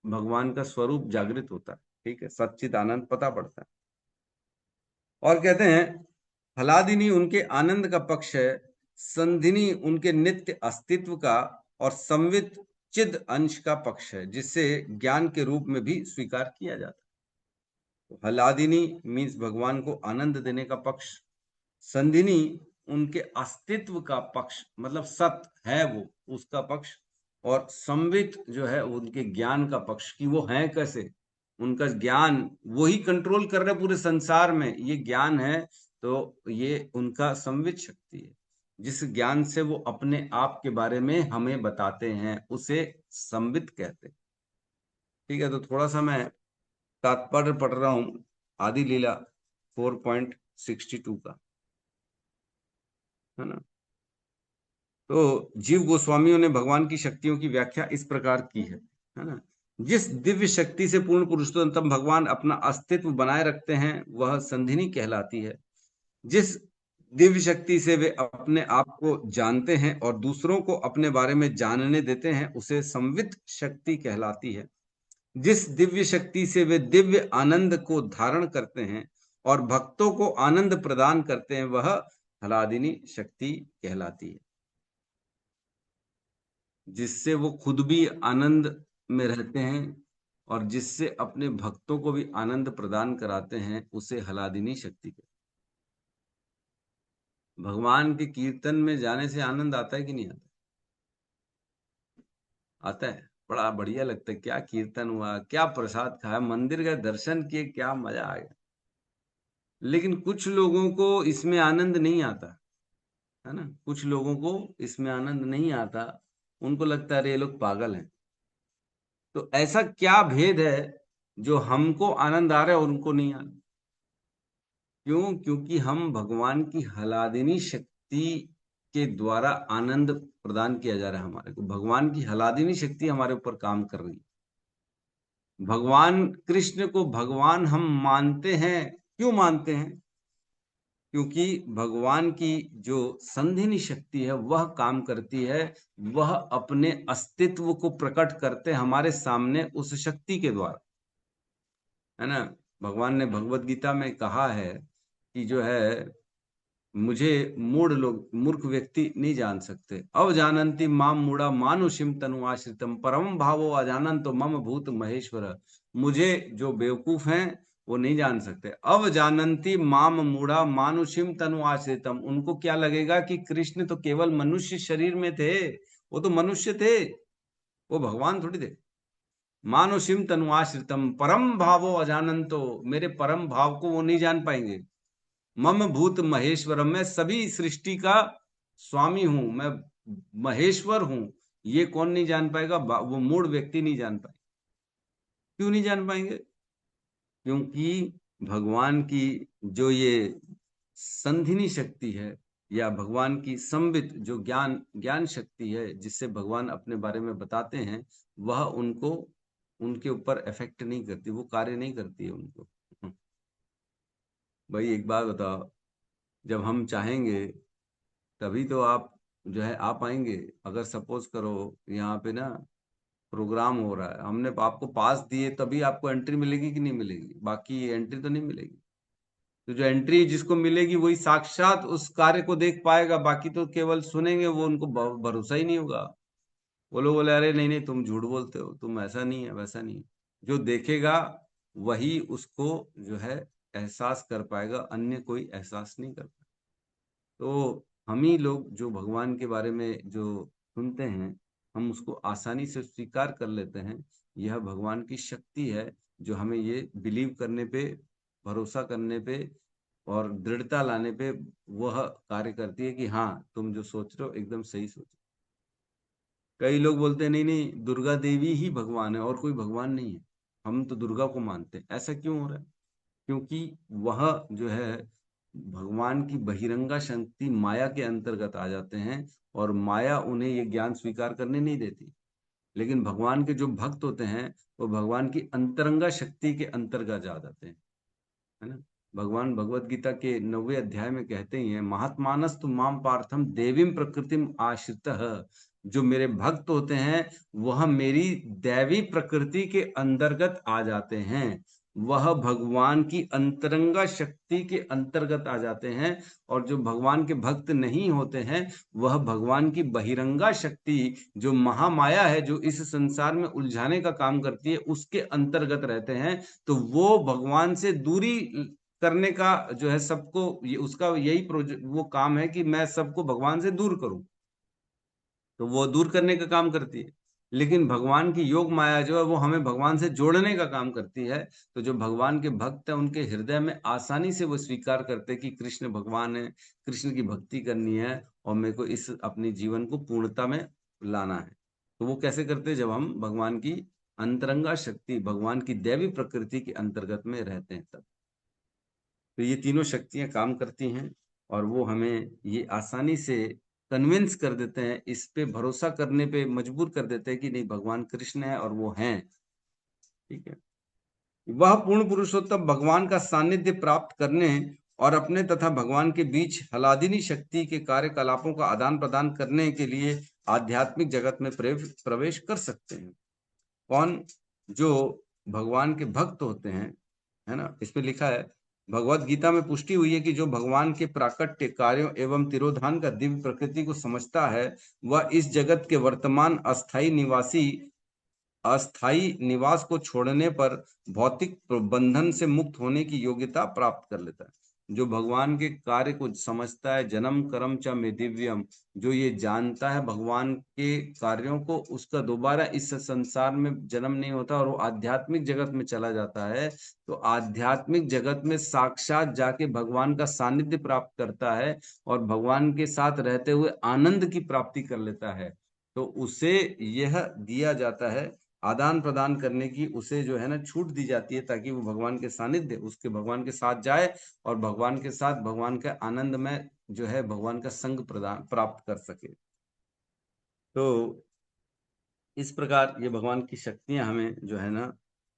भगवान का स्वरूप जागृत होता है। ठीक है, सच्चिद आनंद पता पड़ता है। और कहते हैं हलादिनी उनके आनंद का पक्ष है, संधिनी उनके नित्य अस्तित्व का और संवित चिद अंश का पक्ष है, जिससे ज्ञान के रूप में भी स्वीकार किया जाता है। तो हलादिनी मीन्स भगवान को आनंद देने का पक्ष, संधिनी उनके अस्तित्व का पक्ष, मतलब सत है वो, उसका पक्ष, और संवित जो है उनके ज्ञान का पक्ष, कि वो है कैसे, उनका ज्ञान वही कंट्रोल कर रहे पूरे संसार में, ये ज्ञान है। तो ये उनका संवित शक्ति है, जिस ज्ञान से वो अपने आप के बारे में हमें बताते हैं उसे संवित कहते हैं। ठीक है। तो थोड़ा सा मैं तात्पर्य पढ़ रहा हूं आदि लीला 4.62 का, है ना। तो जीव गोस्वामियों ने भगवान की शक्तियों की व्याख्या इस प्रकार की है है ना। जिस दिव्य शक्ति से पूर्ण पुरुषोत्तम भगवान अपना अस्तित्व बनाए रखते हैं वह संधिनी कहलाती है। जिस दिव्य शक्ति से वे अपने आप को जानते हैं और दूसरों को अपने बारे में जानने देते हैं उसे संवित शक्ति कहलाती है। जिस दिव्य शक्ति से वे दिव्य आनंद को धारण करते हैं और भक्तों को आनंद प्रदान करते हैं वह ह्लादिनी शक्ति कहलाती है। जिससे वो खुद भी आनंद में रहते हैं और जिससे अपने भक्तों को भी आनंद प्रदान कराते हैं उसे ह्लादिनी शक्ति कहते हैं। भगवान के कीर्तन में जाने से आनंद आता है कि नहीं आता? आता है। बड़ा बढ़िया लगता है। क्या कीर्तन हुआ, क्या प्रसाद खाया, मंदिर का दर्शन किए, क्या मजा आ गया। लेकिन कुछ लोगों को इसमें आनंद नहीं आता है ना। कुछ लोगों को इसमें आनंद नहीं आता। उनको लगता है अरे ये लोग पागल हैं। तो ऐसा क्या भेद है जो हमको आनंद आ रहा है और उनको नहीं आ रहा? क्यों? क्योंकि हम भगवान की ह्लादिनी शक्ति के द्वारा आनंद प्रदान किया जा रहा है हमारे को। भगवान की ह्लादिनी शक्ति हमारे ऊपर काम कर रही है। भगवान कृष्ण को भगवान हम मानते हैं। क्यों मानते हैं? क्योंकि भगवान की जो संधिनी शक्ति है वह काम करती है। वह अपने अस्तित्व को प्रकट करते हमारे सामने उस शक्ति के द्वारा, है ना। भगवान ने भगवत गीता में कहा है कि जो है मुझे मूढ़ लोग, मूर्ख व्यक्ति नहीं जान सकते। अवजानन्ति माम मूढ़ा मानुषिम तनु आश्रितम परम भावो अजानन्तो मम भूत महेश्वर। मुझे जो बेवकूफ हैं वो नहीं जान सकते। अवजानन्ति माम मूढ़ा मानुषिम तनु आश्रितम। उनको क्या लगेगा कि कृष्ण तो केवल मनुष्य शरीर में थे, वो तो मनुष्य थे, वो भगवान थोड़ी थे। मानुषिम तनु आश्रितम परम भावो अजानन्तो। मेरे परम भाव को वो नहीं जान पाएंगे। मम भूत महेश्वरम। मैं सभी सृष्टि का स्वामी हूं, मैं महेश्वर हूं। ये कौन नहीं जान पाएगा? वो मूढ़ व्यक्ति नहीं जान पाएंगे। क्यों नहीं जान पाएंगे? क्योंकि भगवान की जो ये संधिनी शक्ति है या भगवान की संबित जो ज्ञान शक्ति है जिससे भगवान अपने बारे में बताते हैं वह उनको, उनके ऊपर इफेक्ट नहीं करती, वो कार्य नहीं करती है उनको। भाई एक बात बताओ, जब हम चाहेंगे तभी तो आप जो है आ पाएंगे। अगर सपोज करो यहाँ पे ना प्रोग्राम हो रहा है, हमने आपको पास दिए तभी आपको एंट्री मिलेगी कि नहीं मिलेगी? बाकी एंट्री तो नहीं मिलेगी। तो जो एंट्री जिसको मिलेगी वही साक्षात उस कार्य को देख पाएगा। बाकी तो केवल सुनेंगे, वो उनको भरोसा ही नहीं होगा। वो लोग बोले अरे नहीं नहीं तुम झूठ बोलते हो, तुम ऐसा नहीं है वैसा नहीं है। जो देखेगा वही उसको जो है एहसास कर पाएगा, अन्य कोई एहसास नहीं कर पाएगा। तो हम ही लोग जो भगवान के बारे में जो सुनते हैं हम उसको आसानी से स्वीकार कर लेते हैं। यह भगवान की शक्ति है जो हमें ये बिलीव करने पे, भरोसा करने पे और दृढ़ता लाने पे वह कार्य करती है कि हाँ तुम जो सोच रहे हो एकदम सही सोच। कई लोग बोलते हैं नहीं नहीं दुर्गा देवी ही भगवान है और कोई भगवान नहीं है, हम तो दुर्गा को मानते हैं। ऐसा क्यों हो रहा है? क्योंकि वह जो है भगवान की बहिरंगा शक्ति माया के अंतर्गत आ जाते हैं और माया उन्हें ये ज्ञान स्वीकार करने नहीं देती। लेकिन भगवान के जो भक्त होते हैं वो भगवान की अंतरंगा शक्ति के अंतर्गत आ जाते हैं, है ना। भगवान भगवत गीता के 9वें अध्याय में कहते ही हैं महात्मानस्तु माम पार्थम देवीम प्रकृतिम आश्रितः। जो मेरे भक्त होते हैं वह मेरी दैवी प्रकृति के अंतर्गत आ जाते हैं, वह भगवान की अंतरंगा शक्ति के अंतर्गत आ जाते हैं। और जो भगवान के भक्त नहीं होते हैं वह भगवान की बहिरंगा शक्ति जो महामाया है, जो इस संसार में उलझाने का काम करती है, उसके अंतर्गत रहते हैं। तो वो भगवान से दूरी करने का जो है सबको उसका यही प्रोजेक्ट, वो काम है कि मैं सबको भगवान से दूर करूं। तो वो दूर करने का काम करती है। लेकिन भगवान की योग माया जो है वो हमें भगवान से जोड़ने का काम करती है। तो जो भगवान के भक्त हैं उनके हृदय में आसानी से वो स्वीकार करते हैं कि कृष्ण भगवान है, कृष्ण की भक्ति करनी है और मेरे को इस अपने जीवन को पूर्णता में लाना है। तो वो कैसे करते हैं? जब हम भगवान की अंतरंगा शक्ति, भगवान की दैवी प्रकृति के अंतर्गत में रहते हैं तब। तो ये तीनों शक्तियां काम करती हैं और वो हमें ये आसानी से कन्विंस कर देते हैं, इस पे भरोसा करने पे मजबूर कर देते हैं कि नहीं भगवान कृष्ण है और वो हैं। ठीक है, वह पूर्ण पुरुषोत्तम भगवान का सानिध्य प्राप्त करने और अपने तथा भगवान के बीच हलादिनी शक्ति के कार्यकलापों का आदान प्रदान करने के लिए आध्यात्मिक जगत में प्रवेश कर सकते हैं। कौन? जो भगवान के भक्त होते हैं, है ना। इसमें लिखा है, भगवत गीता में पुष्टि हुई है कि जो भगवान के प्राकट्य कार्यों एवं तिरोधान का दिव्य प्रकृति को समझता है, वह इस जगत के वर्तमान अस्थाई निवास को छोड़ने पर भौतिक बंधन से मुक्त होने की योग्यता प्राप्त कर लेता है। जो भगवान के कार्य को समझता है, जन्म कर्म च में दिव्यम, जो ये जानता है भगवान के कार्यों को, उसका दोबारा इस संसार में जन्म नहीं होता और वो आध्यात्मिक जगत में चला जाता है। तो आध्यात्मिक जगत में साक्षात जाके भगवान का सानिध्य प्राप्त करता है और भगवान के साथ रहते हुए आनंद की प्राप्ति कर लेता है। तो उसे यह दिया जाता है, आदान प्रदान करने की उसे जो है ना छूट दी जाती है, ताकि वो भगवान के सानिध्य, उसके भगवान के साथ जाए और भगवान के साथ भगवान के आनंद में जो है भगवान का संग प्रदान प्राप्त कर सके। तो इस प्रकार ये भगवान की शक्तियां हमें जो है ना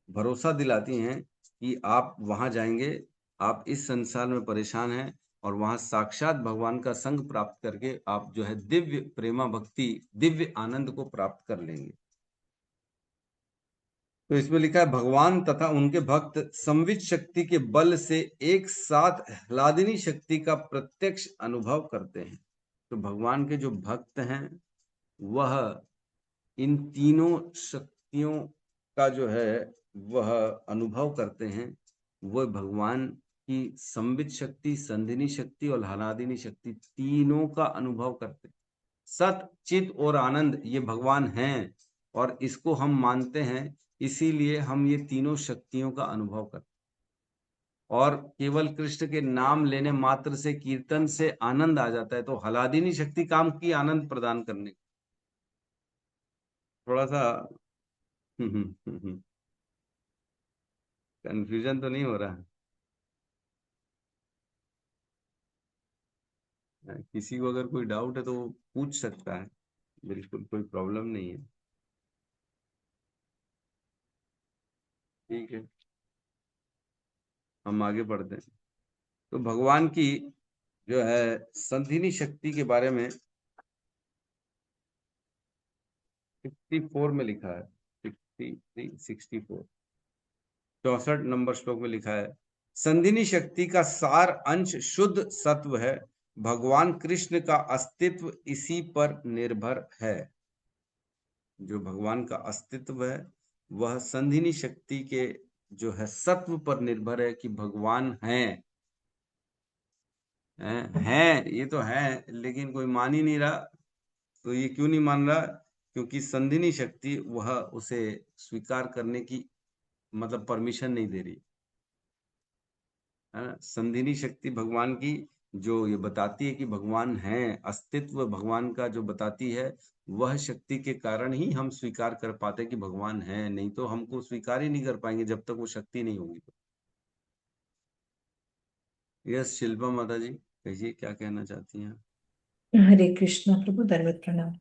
भरोसा दिलाती हैं कि आप वहां जाएंगे, आप इस संसार में परेशान हैं और वहां साक्षात भगवान का संग प्राप्त करके आप जो है दिव्य प्रेमा भक्ति, दिव्य आनंद को प्राप्त कर लेंगे। तो इसमें लिखा है, भगवान तथा उनके भक्त संवित शक्ति के बल से एक साथ ह्लादिनी शक्ति का प्रत्यक्ष अनुभव करते हैं। तो भगवान के जो भक्त हैं वह इन तीनों शक्तियों का जो है वह अनुभव करते हैं। वह भगवान की संवित शक्ति, संधिनी शक्ति और ह्लादिनी शक्ति तीनों का अनुभव करते हैं। सत, चित और आनंद ये भगवान हैं और इसको हम मानते हैं, इसीलिए हम ये तीनों शक्तियों का अनुभव करते हैं। और केवल कृष्ण के नाम लेने मात्र से, कीर्तन से आनंद आ जाता है। तो ह्लादिनी शक्ति काम की आनंद प्रदान करने। थोड़ा सा कंफ्यूजन तो नहीं हो रहा है? किसी को अगर कोई डाउट है तो वो पूछ सकता है, बिल्कुल कोई प्रॉब्लम नहीं है। ठीक है, हम आगे बढ़ते हैं। तो भगवान की जो है संधिनी शक्ति के बारे में 64 में लिखा है, 64 64 नंबर श्लोक में लिखा है, संधिनी शक्ति का सार अंश शुद्ध सत्व है, भगवान कृष्ण का अस्तित्व इसी पर निर्भर है। जो भगवान का अस्तित्व है वह संधिनी शक्ति के जो है सत्व पर निर्भर है कि भगवान हैं। ये तो है, लेकिन कोई मान ही नहीं रहा। तो ये क्यों नहीं मान रहा? क्योंकि संधिनी शक्ति वह उसे स्वीकार करने की मतलब परमिशन नहीं दे रही है ना। संधिनी शक्ति भगवान की जो ये बताती है कि भगवान हैं, अस्तित्व भगवान का जो बताती है, वह शक्ति के कारण ही हम स्वीकार कर पाते कि भगवान हैं, नहीं तो हमको स्वीकार ही नहीं कर पाएंगे जब तक वो शक्ति नहीं होगी। तो यस शिल्पा माता जी, कहिए क्या कहना चाहती हैं? हरे कृष्णा प्रभु, दंडवत प्रणाम।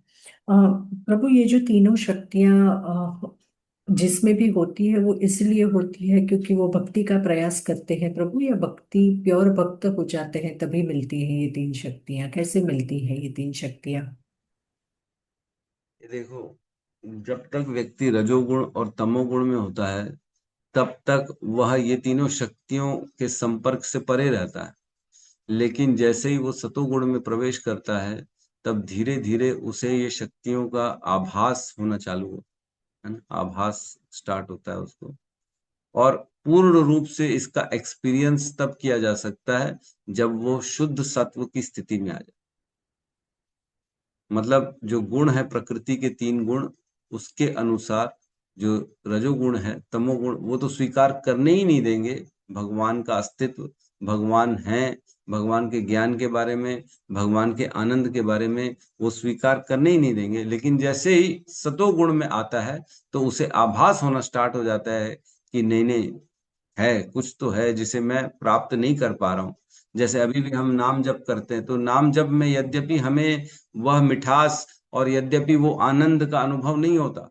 प्रभु, ये जो तीनों शक्तियां जिसमें भी होती है वो इसलिए होती है क्योंकि वो भक्ति का प्रयास करते हैं प्रभु, या भक्ति प्योर भक्त हो जाते हैं तभी मिलती है ये तीन शक्तियां? कैसे मिलती है ये तीन शक्तियां? ये देखो, जब तक व्यक्ति रजोगुण और तमोगुण में होता है तब तक वह ये तीनों शक्तियों के संपर्क से परे रहता है। लेकिन जैसे ही वो सतोगुण में प्रवेश करता है तब धीरे धीरे उसे ये शक्तियों का आभास होना चालू है ना, आभास स्टार्ट होता है उसको। और पूर्ण रूप से इसका एक्सपीरियंस तब किया जा सकता है जब वो शुद्ध सत्व की स्थिति में आ जाए। मतलब जो गुण है प्रकृति के 3 गुण, उसके अनुसार जो रजोगुण है, तमोगुण, वो तो स्वीकार करने ही नहीं देंगे भगवान का अस्तित्व, भगवान है, भगवान के ज्ञान के बारे में, भगवान के आनंद के बारे में वो स्वीकार करने ही नहीं देंगे। लेकिन जैसे ही सतोगुण में आता है तो उसे आभास होना स्टार्ट हो जाता है कि नहीं नहीं है, कुछ तो है जिसे मैं प्राप्त नहीं कर पा रहा हूँ। जैसे अभी भी हम नाम जप करते हैं, तो नाम जप में यद्यपि हमें वह मिठास और यद्यपि वो आनंद का अनुभव नहीं होता।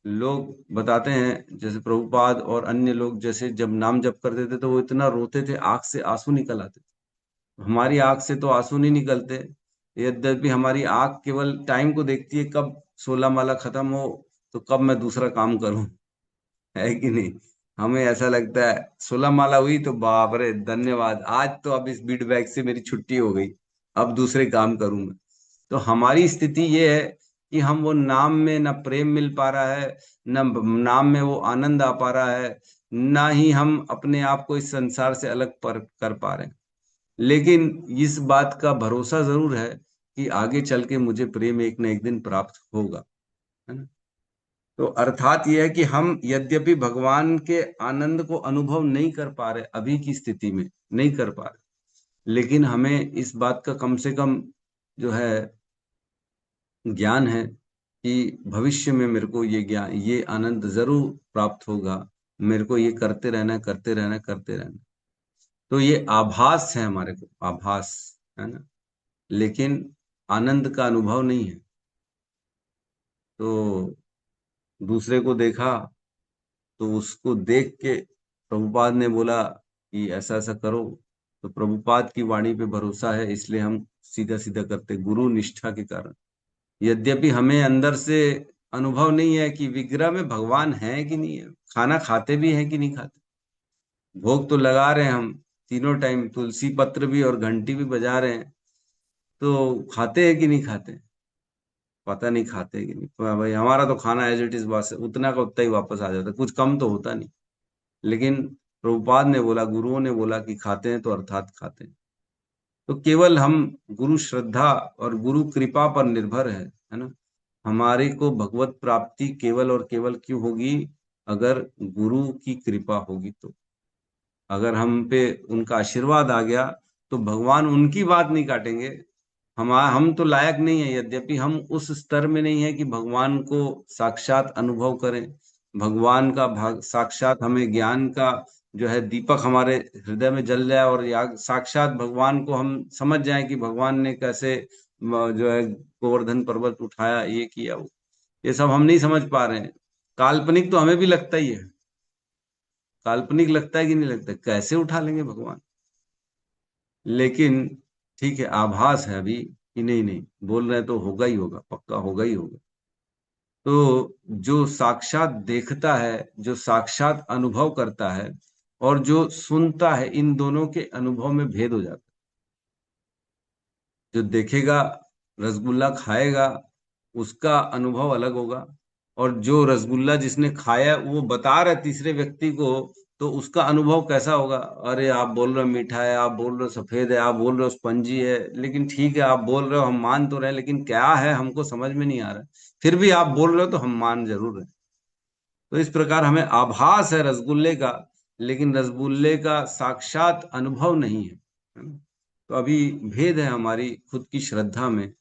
लोग बताते हैं, जैसे प्रभुपाद और अन्य लोग, जैसे जब नाम जप करते थे तो वो इतना रोते थे, आंख से आंसू निकल आते थे। हमारी आंख से तो आंसू नहीं निकलते, यद्यपि हमारी आंख केवल टाइम को देखती है, कब 16 माला खत्म हो तो कब मैं दूसरा काम करूं, है कि नहीं। हमें ऐसा लगता है 16 माला हुई तो बाप रे धन्यवाद, आज तो अब इस बीट बैग से मेरी छुट्टी हो गई, अब दूसरे काम करूंगा। तो हमारी स्थिति ये है कि हम वो नाम में न प्रेम मिल पा रहा है, न नाम में वो आनंद आ पा रहा है, ना ही हम अपने आप को इस संसार से अलग कर पा रहे हैं। लेकिन इस बात का भरोसा जरूर है कि आगे चल के मुझे प्रेम एक न एक दिन प्राप्त होगा, है ना। तो अर्थात यह है कि हम यद्यपि भगवान के आनंद को अनुभव नहीं कर पा रहे, अभी की स्थिति में नहीं कर पा रहे, लेकिन हमें इस बात का कम से कम जो है ज्ञान है कि भविष्य में मेरे को ये ज्ञान, ये आनंद जरूर प्राप्त होगा, मेरे को ये करते रहना, करते रहना, करते रहना। तो ये आभास है हमारे को, आभास, है ना, लेकिन आनंद का अनुभव नहीं है। तो दूसरे को देखा तो उसको देख के प्रभुपाद ने बोला कि ऐसा ऐसा करो, तो प्रभुपाद की वाणी पे भरोसा है, इसलिए हम सीधा सीधा करते, गुरु निष्ठा के कारण। यद्यपि हमें अंदर से अनुभव नहीं है कि विग्रह में भगवान है कि नहीं है, खाना खाते भी है कि नहीं खाते, भोग तो लगा रहे हैं हम तीनों टाइम, तुलसी पत्र भी और घंटी भी बजा रहे हैं, तो खाते हैं कि नहीं खाते, पता नहीं खाते कि नहीं। भाई हमारा तो खाना एज इट इज बस उतना का उतना ही वापस आ जाता है, कुछ कम तो होता नहीं। लेकिन प्रभुपाद ने बोला, गुरुओं ने बोला कि खाते हैं तो अर्थात खाते हैं। तो केवल हम गुरु श्रद्धा और गुरु कृपा पर निर्भर है ना। हमारे को भगवत प्राप्ति केवल और केवल क्यों होगी, अगर गुरु की कृपा होगी तो। अगर हम पे उनका आशीर्वाद आ गया तो भगवान उनकी बात नहीं काटेंगे। हम तो लायक नहीं है, यद्यपि हम उस स्तर में नहीं है कि भगवान को साक्षात अनुभव करें, भगवान का भाग साक्षात हमें ज्ञान का जो है दीपक हमारे हृदय में जल जाए और या साक्षात भगवान को हम समझ जाएं कि भगवान ने कैसे जो है गोवर्धन पर्वत उठाया, ये किया वो, ये सब हम नहीं समझ पा रहे हैं। काल्पनिक तो हमें भी लगता ही है, काल्पनिक लगता है कि नहीं लगता, कैसे उठा लेंगे भगवान। लेकिन ठीक है, आभास है अभी कि नहीं नहीं बोल रहे हैं तो होगा ही होगा, पक्का होगा ही होगा। तो जो साक्षात देखता है, जो साक्षात अनुभव करता है और जो सुनता है, इन दोनों के अनुभव में भेद हो जाता है। जो देखेगा, रसगुल्ला खाएगा, उसका अनुभव अलग होगा, और जो रसगुल्ला जिसने खाया वो बता रहा है तीसरे व्यक्ति को, तो उसका अनुभव कैसा होगा। अरे आप बोल रहे हो मीठा है, आप बोल रहे हो सफेद है, आप बोल रहे हो स्पंजी है, लेकिन ठीक है आप बोल रहे हो, हम मान तो रहे हैं, लेकिन क्या है हमको समझ में नहीं आ रहा है, फिर भी आप बोल रहे हो तो हम मान जरूर रहे हैं। तो इस प्रकार हमें आभास है रसगुल्ले का, लेकिन रसगुल्ले का साक्षात अनुभव नहीं है ना? तो अभी भेद है हमारी खुद की श्रद्धा में,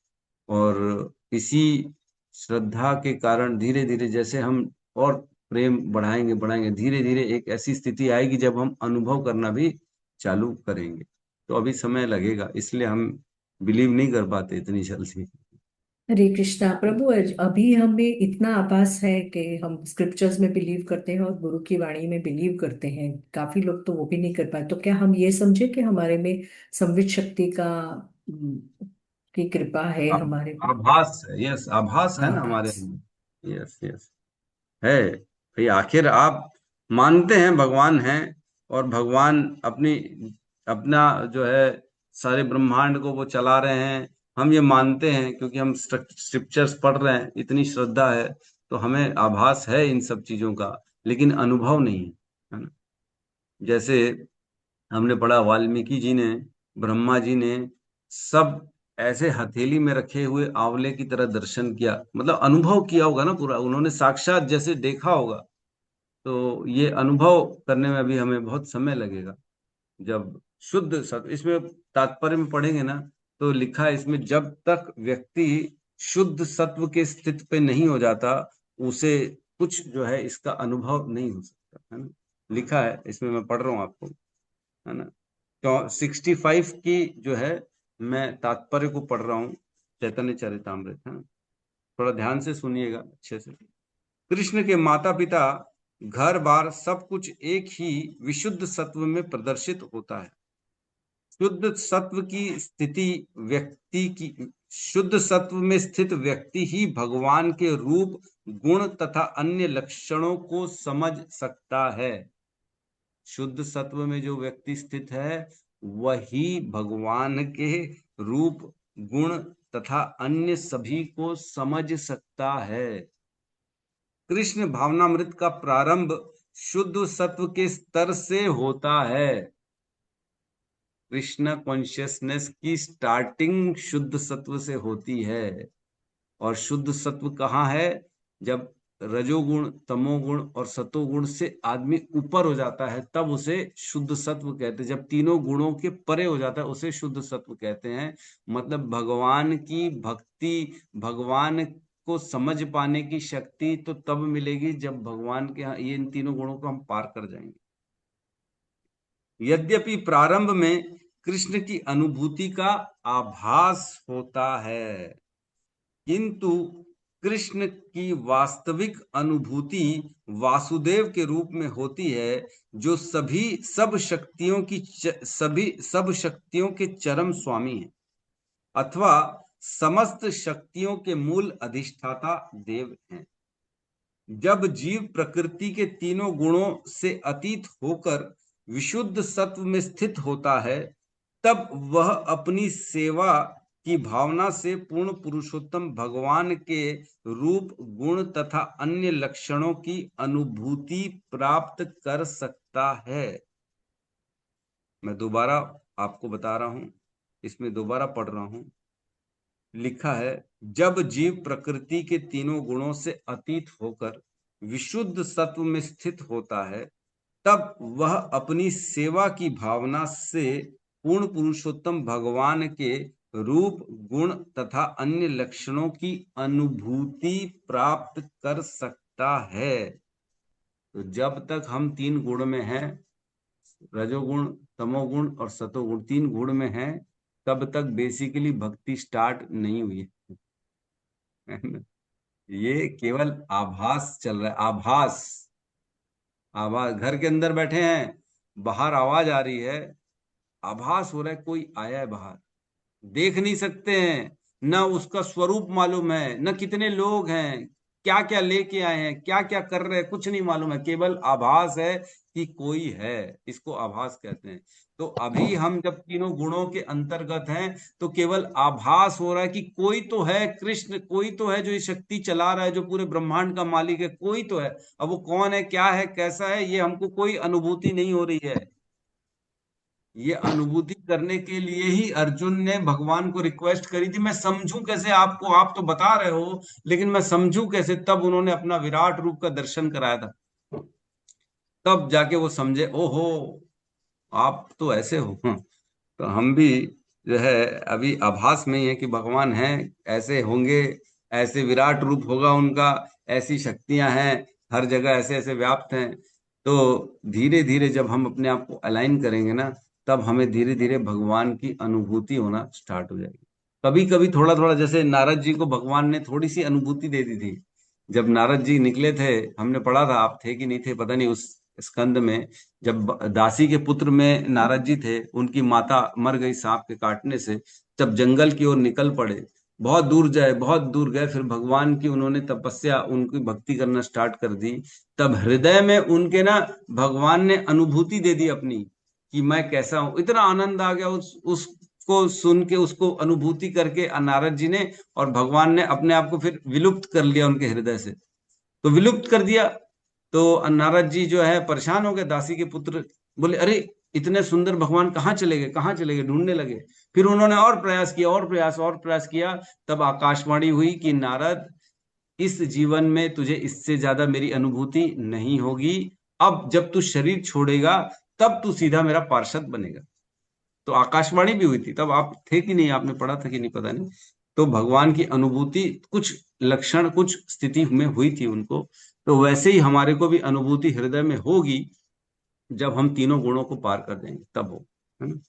और इसी श्रद्धा के कारण धीरे धीरे जैसे हम और प्रेम बढ़ाएंगे बढ़ाएंगे, धीरे धीरे एक ऐसी स्थिति आएगी जब हम अनुभव करना भी चालू करेंगे। तो अभी समय लगेगा, इसलिए हम बिलीव नहीं कर पाते इतनी जल्दी। हरे कृष्णा प्रभु। अभी हमें इतना आभास है कि हम स्क्रिप्चर्स में बिलीव करते हैं और गुरु की वाणी में बिलीव करते हैं, काफी लोग तो वो भी नहीं कर पाए। तो क्या हम ये समझे कि हमारे में संवित शक्ति का की कृपा है हमारे पे? आभास है, यस आभास है ना हमारे आभास। अंदर, यस यस है भाई। आखिर आप मानते हैं भगवान हैं, और भगवान अपनी अपना जो है सारे ब्रह्मांड को वो चला रहे हैं, हम ये मानते हैं क्योंकि हम स्क्रिप्चर्स पढ़ रहे हैं, इतनी श्रद्धा है, तो हमें आभास है इन सब चीजों का, लेकिन अनुभव नहीं है ना। जैसे हमने पढ़ा वाल्मीकि जी ने, ब्रह्मा जी ने सब ऐसे हथेली में रखे हुए आंवले की तरह दर्शन किया, मतलब अनुभव किया होगा ना पूरा, उन्होंने साक्षात जैसे देखा होगा। तो ये अनुभव करने में भी हमें बहुत समय लगेगा। जब शुद्ध सत्व, इसमें तात्पर्य में पढ़ेंगे ना तो लिखा है इसमें, जब तक व्यक्ति शुद्ध सत्व के स्थिति पे नहीं हो जाता, उसे कुछ जो है इसका अनुभव नहीं हो सकता, है ना। लिखा है इसमें, मैं पढ़ रहा हूँ आपको, है ना। 65 की जो है मैं तात्पर्य को पढ़ रहा हूँ, चैतन्य चरितामृत। हाँ, थोड़ा ध्यान से सुनिएगा अच्छे से। कृष्ण के माता पिता, घर बार सब कुछ एक ही विशुद्ध सत्व में प्रदर्शित होता है। शुद्ध सत्व में स्थित व्यक्ति ही भगवान के रूप, गुण तथा अन्य लक्षणों को समझ सकता है। शुद्ध सत्व में जो व्यक्ति स्थित है वही भगवान के रूप, गुण तथा अन्य सभी को समझ सकता है। कृष्ण भावनामृत का प्रारंभ शुद्ध सत्व के स्तर से होता है। कृष्ण कॉन्शियसनेस की स्टार्टिंग शुद्ध सत्व से होती है। और शुद्ध सत्व कहाँ है? जब रजोगुण, तमोगुण और सतोगुण से आदमी ऊपर हो जाता है तब उसे शुद्ध सत्व कहते हैं। जब तीनों गुणों के परे हो जाता है उसे शुद्ध सत्व कहते हैं। मतलब भगवान की भक्ति, भगवान को समझ पाने की शक्ति तो तब मिलेगी जब भगवान के यहाँ ये इन तीनों गुणों को हम पार कर जाएंगे। यद्यपि प्रारंभ में कृष्ण की अनुभूति का आभास होता है, किंतु कृष्ण की वास्तविक अनुभूति वासुदेव के रूप में होती है, जो सब शक्तियों के चरम स्वामी हैं, अथवा समस्त शक्तियों के मूल अधिष्ठाता देव हैं। जब जीव प्रकृति के तीनों गुणों से अतीत होकर विशुद्ध सत्व में स्थित होता है, तब वह अपनी सेवा की भावना से पूर्ण पुरुषोत्तम भगवान के रूप, गुण तथा अन्य लक्षणों की अनुभूति प्राप्त कर सकता है। मैं दोबारा आपको बता रहा हूं, इसमें दोबारा पढ़ रहा हूं। लिखा है, जब जीव प्रकृति के तीनों गुणों से अतीत होकर विशुद्ध सत्व में स्थित होता है, तब वह अपनी सेवा की भावना से पूर्ण पुरुषोत्तम भगवान के रूप, गुण तथा अन्य लक्षणों की अनुभूति प्राप्त कर सकता है। तो जब तक हम तीन गुण में हैं, रजोगुण, तमोगुण और सतोगुण, तीन गुण में हैं, तब तक बेसिकली भक्ति स्टार्ट नहीं हुई है। ये केवल आभास चल रहा है। आभास घर के अंदर बैठे हैं, बाहर आवाज आ रही है, आभास हो रहा है कोई आया है बाहर। देख नहीं सकते हैं, न उसका स्वरूप मालूम है, न कितने लोग हैं, क्या क्या लेके आए हैं, क्या क्या कर रहे हैं, कुछ नहीं मालूम है। केवल आभास है कि कोई है, इसको आभास कहते हैं। तो अभी हम जब तीनों गुणों के अंतर्गत हैं तो केवल आभास हो रहा है कि कोई तो है, कृष्ण कोई तो है जो ये शक्ति चला रहा है, जो पूरे ब्रह्मांड का मालिक है, कोई तो है। अब वो कौन है, क्या है, कैसा है, ये हमको कोई अनुभूति नहीं हो रही है। ये अनुभूति करने के लिए ही अर्जुन ने भगवान को रिक्वेस्ट करी थी, मैं समझूं कैसे आपको, आप तो बता रहे हो लेकिन मैं समझूं कैसे। तब उन्होंने अपना विराट रूप का दर्शन कराया था, तब जाके वो समझे, ओहो आप तो ऐसे हो। तो हम भी जो है अभी आभास में ही है कि भगवान हैं, ऐसे होंगे, ऐसे विराट रूप होगा उनका, ऐसी शक्तियां हैं, हर जगह ऐसे ऐसे व्याप्त हैं। तो धीरे धीरे जब हम अपने आप को अलाइन करेंगे ना, तब हमें धीरे धीरे भगवान की अनुभूति होना स्टार्ट हो जाएगी। कभी कभी थोड़ा थोड़ा, जैसे नारद जी को भगवान ने थोड़ी सी अनुभूति दे दी थी। जब नारद जी निकले थे, हमने पढ़ा था, आप थे कि नहीं थे पता नहीं, उस स्कंद में जब दासी के पुत्र में नारद जी थे, उनकी माता मर गई सांप के काटने से, जब जंगल की ओर निकल पड़े, बहुत दूर गए, फिर भगवान की उन्होंने तपस्या, उनकी भक्ति करना स्टार्ट कर दी। तब हृदय में उनके ना भगवान ने अनुभूति दे दी अपनी कि मैं कैसा हूं। इतना आनंद आ गया उसको सुन के, उसको अनुभूति करके नारद जी ने, और भगवान ने अपने आप को फिर विलुप्त कर लिया उनके हृदय से। तो विलुप्त कर दिया तो नारद जी जो है परेशान हो गए। दासी के पुत्र बोले, अरे इतने सुंदर भगवान कहाँ चले गए, ढूंढने लगे। फिर उन्होंने और प्रयास किया। तब आकाशवाणी हुई कि नारद, इस जीवन में तुझे इससे ज्यादा मेरी अनुभूति नहीं होगी, अब जब तू शरीर छोड़ेगा तब तू सीधा मेरा पार्षद बनेगा। तो आकाशवाणी भी हुई थी, तब आप थे कि नहीं, आपने पढ़ा था कि नहीं पता नहीं। तो भगवान की अनुभूति कुछ लक्षण, कुछ स्थिति में हुई थी उनको। तो वैसे ही हमारे को भी अनुभूति हृदय में होगी जब हम तीनों गुणों को पार कर देंगे, तब हो, है ना।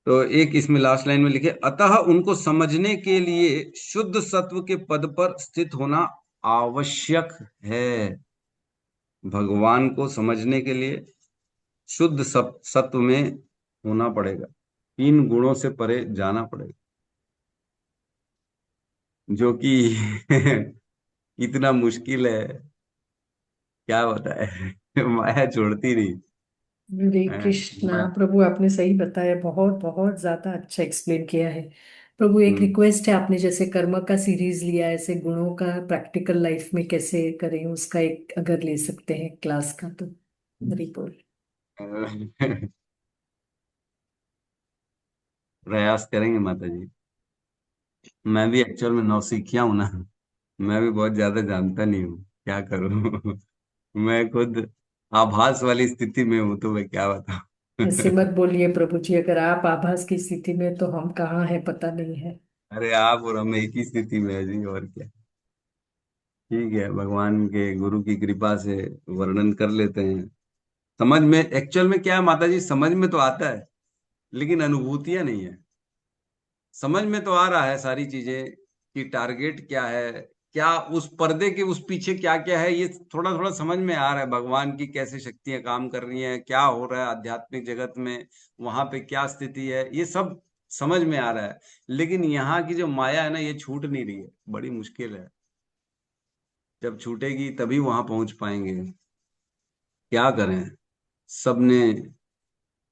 तो एक इसमें लास्ट लाइन में लिखे, अतः उनको समझने के लिए शुद्ध सत्व के पद पर स्थित होना आवश्यक है। भगवान को समझने के लिए शुद्ध सत्व में होना पड़ेगा, 3 गुणों से परे जाना पड़ेगा, जो कि इतना मुश्किल है, क्या बताए। माया छोड़ती नहीं हरे है। कृष्णा प्रभु, आपने सही बताया, बहुत बहुत ज्यादा अच्छा एक्सप्लेन किया है। प्रभु एक हम्म, रिक्वेस्ट है, आपने जैसे कर्म का सीरीज लिया है, ऐसे गुणों का प्रैक्टिकल लाइफ में कैसे करें उसका एक अगर ले सकते हैं क्लास का तो हरि बोल। प्रयास करेंगे माता जी। मैं भी एक्चुअल में नौसिखिया हूं ना, मैं भी बहुत ज्यादा जानता नहीं हूँ, क्या करूँ। मैं खुद आभास वाली स्थिति में हूँ, तो मैं क्या ऐसे बताऊँ। मत बोलिए प्रभु जी, अगर आप आभास की स्थिति में तो हम कहाँ हैं पता नहीं है। अरे आप और हम एक ही स्थिति में है जी, और क्या। ठीक है, भगवान के गुरु की कृपा से वर्णन कर लेते हैं। समझ में एक्चुअल में क्या है माता जी, समझ में तो आता है, लेकिन अनुभूतियां नहीं है। समझ में तो आ रहा है सारी चीजें कि टारगेट क्या है, क्या उस पर्दे के उस पीछे क्या क्या है, ये थोड़ा थोड़ा समझ में आ रहा है। भगवान की कैसे शक्तियां काम कर रही हैं, क्या हो रहा है आध्यात्मिक जगत में, वहां पे क्या स्थिति है, ये सब समझ में आ रहा है। लेकिन यहाँ की जो माया है ना, ये छूट नहीं रही है, बड़ी मुश्किल है। जब छूटेगी तभी वहां पहुंच पाएंगे। क्या करें, सबने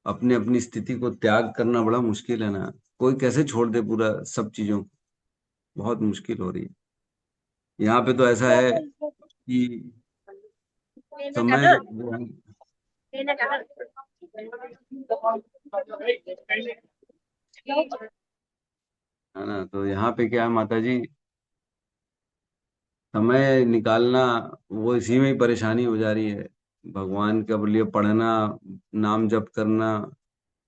अपने अपनी स्थिति को त्याग करना बड़ा मुश्किल है ना। कोई कैसे छोड़ दे पूरा सब चीजों को, बहुत मुश्किल हो रही है। यहाँ पे तो ऐसा है कि समय जो है है ना, तो यहाँ पे क्या है माता जी, समय निकालना, वो इसी में ही परेशानी हो जा रही है। भगवान के लिए पढ़ना, नाम जप करना,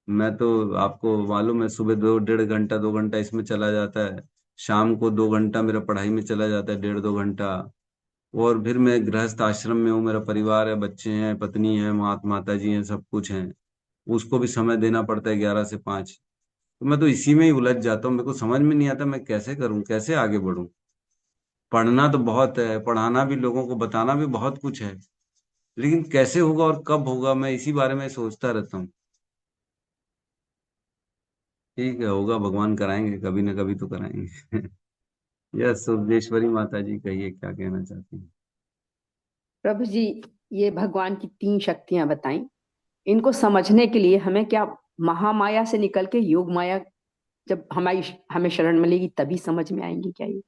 मैं तो आपको मालूम है, सुबह 2 डेढ़ घंटा 2 घंटा इसमें चला जाता है, शाम को 2 घंटा मेरा पढ़ाई में चला जाता है, 1.5 2 घंटा। और फिर मैं गृहस्थ आश्रम में हूँ, मेरा परिवार है, बच्चे हैं, पत्नी है, माता जी हैं, सब कुछ है। उसको भी समय देना पड़ता है 11 से 5। तो मैं तो इसी में ही उलझ जाता हूँ, मेरे को समझ में नहीं आता मैं कैसे करूँ, कैसे आगे बढ़ूँ। पढ़ना तो बहुत है, पढ़ाना भी, लोगों को बताना भी बहुत कुछ है, लेकिन कैसे होगा और कब होगा, मैं इसी बारे में सोचता रहता हूँ। ठीक है, होगा, भगवान कराएंगे, कभी ना कभी तो कराएंगे। यस सुरजेश्वरी माता जी, कहिए क्या कहना चाहती हैं। प्रभु जी, ये भगवान की 3 शक्तियां बताई, इनको समझने के लिए हमें क्या महामाया से निकल के योग माया जब हमें शरण मिलेगी तभी समझ में आएंगी क्या ये?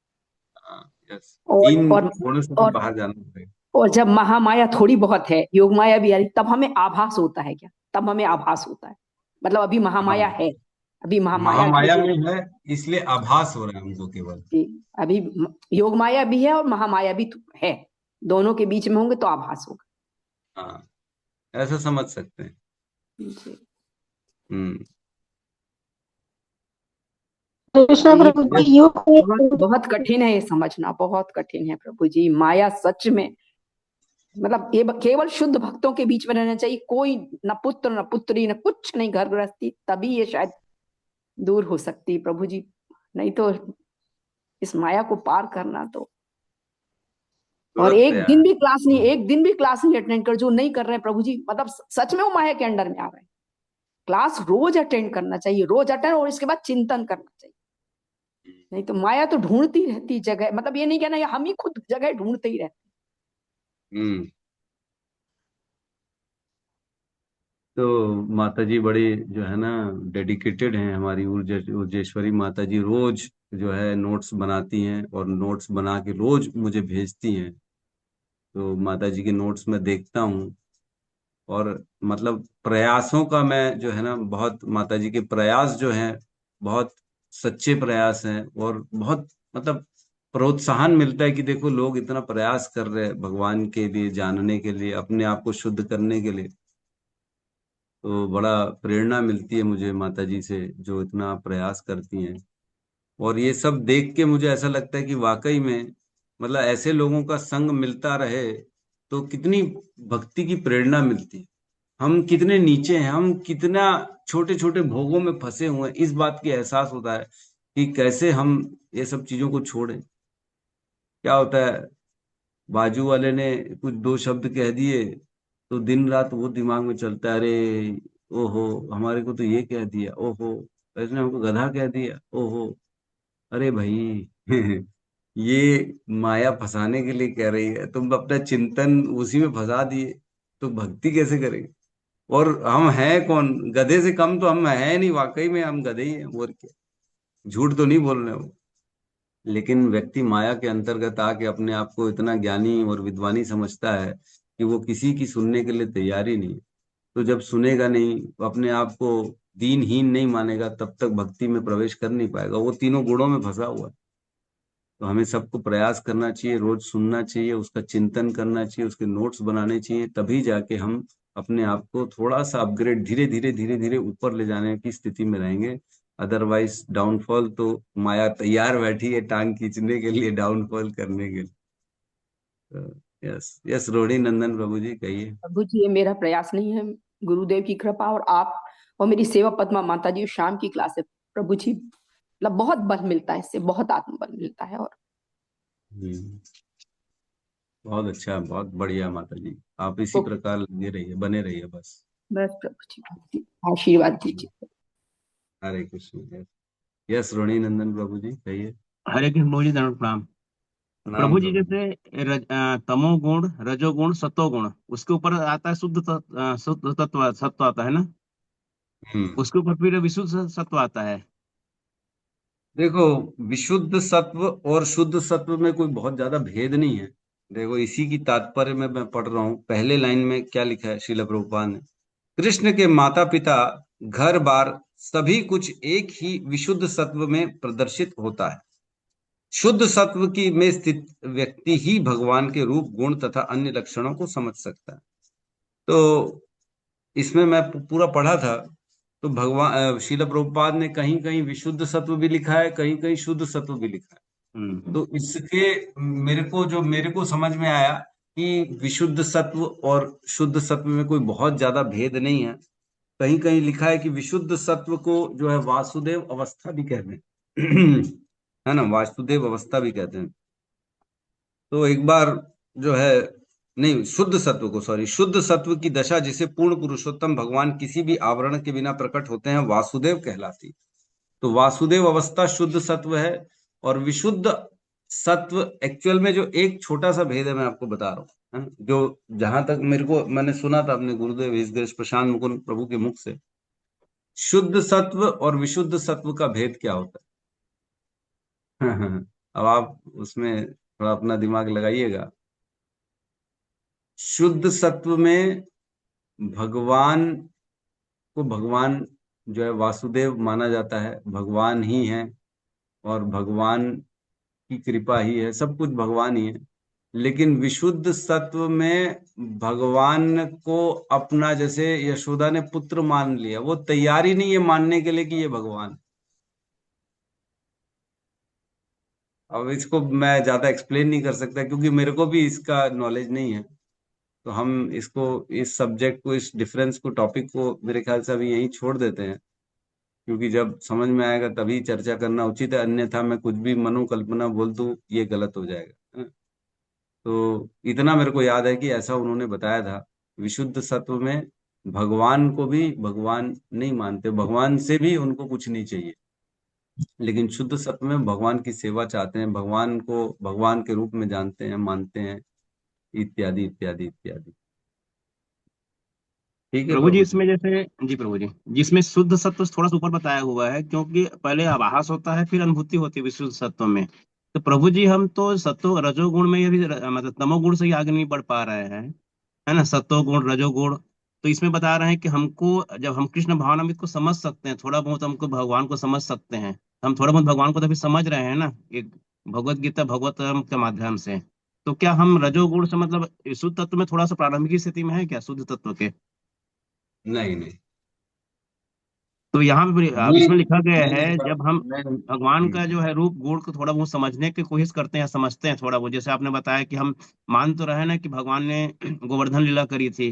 हाँ, यस, और 3 गुणों से तो और बाहर जाना पड़ेगा। और जब महामाया थोड़ी बहुत है, योग माया भी आ रही, तब हमें आभास होता है क्या? तब हमें आभास होता है, मतलब अभी हाँ, महामाया है, अभी महामाया की महामाया जो में है, इसलिए आभास हो रहा है हमको केवल। जी, अभी योग माया भी है और महामाया भी तो है, दोनों के बीच में होंगे तो आभास होगा। हाँ, ऐसा समझ सकते हैं। जी। हम्म। कृष्ण यही प्रभु बहुत जी, योग बहुत बहुत कठिन है, ये समझना बहुत कठिन है प्रभु जी। माया सच में, मतलब ये केवल शुद्ध भक्तों के बीच में रहना चाहिए, कोई न पुत्र न पुत्री न कुछ नहीं, घर गृहस्थी, तभी ये शायद दूर हो सकती है प्रभु जी। नहीं तो इस माया को पार करना तो, और तुरंत एक दिन यार। भी क्लास नहीं, एक दिन भी क्लास नहीं अटेंड कर, जो नहीं कर रहे हैं प्रभु जी, मतलब सच में वो माया के अंडर में आ रहे हैं। क्लास रोज अटेंड करना चाहिए, रोज अटेंड, और इसके बाद चिंतन करना चाहिए। नहीं तो माया तो ढूंढती रहती जगह, मतलब ये नहीं कहना, हम ही खुद जगह ढूंढते ही रहते। हम्म। तो माता जी बड़ी जो है ना, डेडिकेटेड हैं हमारी उर्जेश्वरी माता जी। रोज जो है नोट्स बनाती हैं, और नोट्स बना के रोज मुझे भेजती हैं। तो माता जी के नोट्स में देखता हूँ, और मतलब प्रयासों का मैं जो है ना, बहुत माता जी के प्रयास जो हैं, बहुत सच्चे प्रयास हैं, और बहुत मतलब प्रोत्साहन मिलता है कि देखो लोग इतना प्रयास कर रहे हैं भगवान के लिए, जानने के लिए, अपने आप को शुद्ध करने के लिए। तो बड़ा प्रेरणा मिलती है मुझे माता जी से, जो इतना प्रयास करती हैं। और ये सब देख के मुझे ऐसा लगता है कि वाकई में, मतलब ऐसे लोगों का संग मिलता रहे तो कितनी भक्ति की प्रेरणा मिलती है। हम कितने नीचे हैं, हम कितना छोटे छोटे भोगों में फंसे हुए हैं, इस बात की एहसास होता है कि कैसे हम ये सब चीजों को छोड़ें। क्या होता है, बाजू वाले ने कुछ दो शब्द कह दिए तो दिन रात वो दिमाग में चलता है, अरे ओहो हमारे को तो ये कह दिया, ओहो इसने हमको गधा कह दिया, ओहो। अरे भाई ये माया फंसाने के लिए कह रही है, तुम अपना चिंतन उसी में फंसा दिए तो भक्ति कैसे करेंगे। और हम हैं कौन, गधे से कम तो हम हैं नहीं, वाकई में हम गधे ही हैं, और क्या, झूठ तो नहीं बोल रहे हो। लेकिन व्यक्ति माया के अंतर्गत आके अपने आप को इतना ज्ञानी और विद्वानी समझता है कि वो किसी की सुनने के लिए तैयार ही नहीं है। तो जब सुनेगा नहीं, अपने आप को दीनहीन नहीं मानेगा, तब तक भक्ति में प्रवेश कर नहीं पाएगा, वो तीनों गुणों में फंसा हुआ है। तो हमें सबको प्रयास करना चाहिए, रोज सुनना चाहिए, उसका चिंतन करना चाहिए, उसके नोट्स बनाने चाहिए, तभी जाके हम अपने आप को थोड़ा सा अपग्रेड धीरे धीरे ऊपर ले जाने की स्थिति में रहेंगे। अदरवाइज डाउनफॉल तो माया तैयार बैठी है टांग खींचने के लिए, डाउनफॉल करने के लिए। यस यस, रोहिणी नंदन प्रभु जी कहिए। प्रभु जी ये मेरा प्रयास नहीं है, गुरुदेव की कृपा और आप और मेरी सेवा पद्मा माता जी शाम की क्लास है प्रभु जी, मतलब बहुत बल मिलता है इससे, बहुत आत्मबल मिलता है। और हम्म, बहुत अच्छा, बहुत बढ़िया माता जी, आप इसी प्रकार लगे रहिए, बने रहिए बस। बस प्रभु जी आशीर्वाद दीजिए। हरे कृष्ण। यस यस, रोहिणी नंदन प्रभु जी कहिए। हरे कृष्ण प्रभु जी, दंड प्रणाम। प्रणाम प्रभु जी प्रभु। जैसे तमोगुण, रजोगुण, सतोगुण, उसके ऊपर आता है शुद्ध तत्व सत्व आता है ना, हम्म, उसके ऊपर फिर विशुद्ध सत्व आता है। देखो, विशुद्ध सत्व और शुद्ध सत्व में कोई बहुत ज्यादा भेद नहीं है। देखो, इसी की तात्पर्य में मैं पढ़ रहा हूँ, पहले लाइन में क्या लिखा है श्रील प्रभुपाद ने, कृष्ण के माता पिता घर बार सभी कुछ एक ही विशुद्ध सत्व में प्रदर्शित होता है। शुद्ध सत्व की में स्थित व्यक्ति ही भगवान के रूप, गुण तथा अन्य लक्षणों को समझ सकता है। तो इसमें मैं पूरा पढ़ा था, तो भगवान श्रील प्रभुपाद ने कहीं कहीं विशुद्ध सत्व भी लिखा है, कहीं कहीं शुद्ध सत्व भी लिखा है। तो इसके मेरे को समझ में आया कि विशुद्ध सत्व और शुद्ध सत्व में कोई बहुत ज्यादा भेद नहीं है। कहीं कहीं लिखा है कि विशुद्ध सत्व को जो है वासुदेव अवस्था भी कहते हैं है ना, वासुदेव अवस्था भी कहते हैं। तो एक बार जो है, नहीं, शुद्ध सत्व को, सॉरी, शुद्ध सत्व की दशा जिसे पूर्ण पुरुषोत्तम भगवान किसी भी आवरण के बिना प्रकट होते हैं, वासुदेव कहलाती। तो वासुदेव अवस्था शुद्ध सत्व है। और विशुद्ध सत्व एक्चुअल में जो एक छोटा सा भेद है, मैं आपको बता रहा हूँ, है ना? जो जहां तक मेरे को मैंने सुना था अपने गुरुदेव ईश प्रशांत मुकुंद प्रभु के मुख से, शुद्ध सत्व और विशुद्ध सत्व का भेद क्या होता है अब आप उसमें थोड़ा अपना दिमाग लगाइएगा। शुद्ध सत्व में भगवान को, भगवान जो है वासुदेव माना जाता है, भगवान ही है, और भगवान की कृपा ही है, सब कुछ भगवान ही है। लेकिन विशुद्ध सत्व में भगवान को अपना, जैसे यशोदा ने पुत्र मान लिया, वो तैयार ही नहीं है मानने के लिए कि ये भगवान। अब इसको मैं ज्यादा एक्सप्लेन नहीं कर सकता क्योंकि मेरे को भी इसका नॉलेज नहीं है। तो हम इसको, इस सब्जेक्ट को, इस डिफरेंस को, टॉपिक को मेरे ख्याल से अभी यहीं छोड़ देते हैं, क्योंकि जब समझ में आएगा तभी चर्चा करना उचित है, अन्यथा मैं कुछ भी मनोकल्पना बोल दूं ये गलत हो जाएगा, है ना? तो इतना मेरे को याद है कि ऐसा उन्होंने बताया था, विशुद्ध सत्व में भगवान को भी भगवान नहीं मानते, भगवान से भी उनको कुछ नहीं चाहिए, लेकिन शुद्ध सत्व में भगवान की सेवा चाहते हैं, भगवान को भगवान के रूप में जानते हैं, मानते हैं, इत्यादि इत्यादि इत्यादि। ठीक है प्रभु जी प्रभु जी। इसमें जैसे, जी प्रभु जी, जिसमें शुद्ध सत्व थोड़ा सा ऊपर बताया हुआ है, क्योंकि पहले आभास होता है फिर अनुभूति होती है विशुद्ध सत्व में। तो प्रभु जी हम तो सत्व रजोगुण में भी मतलब तमोगुण से ही आगे नहीं बढ़ पा रहे हैं, है ना, सत्वगुण रजोगुण। तो इसमें बता रहे हैं कि हमको, जब हम कृष्ण भावनामृत को समझ सकते हैं, थोड़ा बहुत हमको भगवान को समझ सकते हैं, हम थोड़ा बहुत भगवान को तो अभी समझ रहे हैं ना, एक भगवत गीता भगवतम के माध्यम से। तो क्या हम रजोगुण से मतलब शुद्ध तत्व में थोड़ा सा प्रारंभिक स्थिति में है क्या शुद्ध तत्व के? नहीं नहीं, तो यहाँ पे ये इसमें लिखा गया नहीं है, नहीं जब हम नहीं, भगवान का जो है रूप गुण को थोड़ा बहुत समझने की कोशिश करते हैं, समझते हैं थोड़ा बहुत, जैसे आपने बताया कि हम मान तो रहे ना कि भगवान ने गोवर्धन लीला करी थी,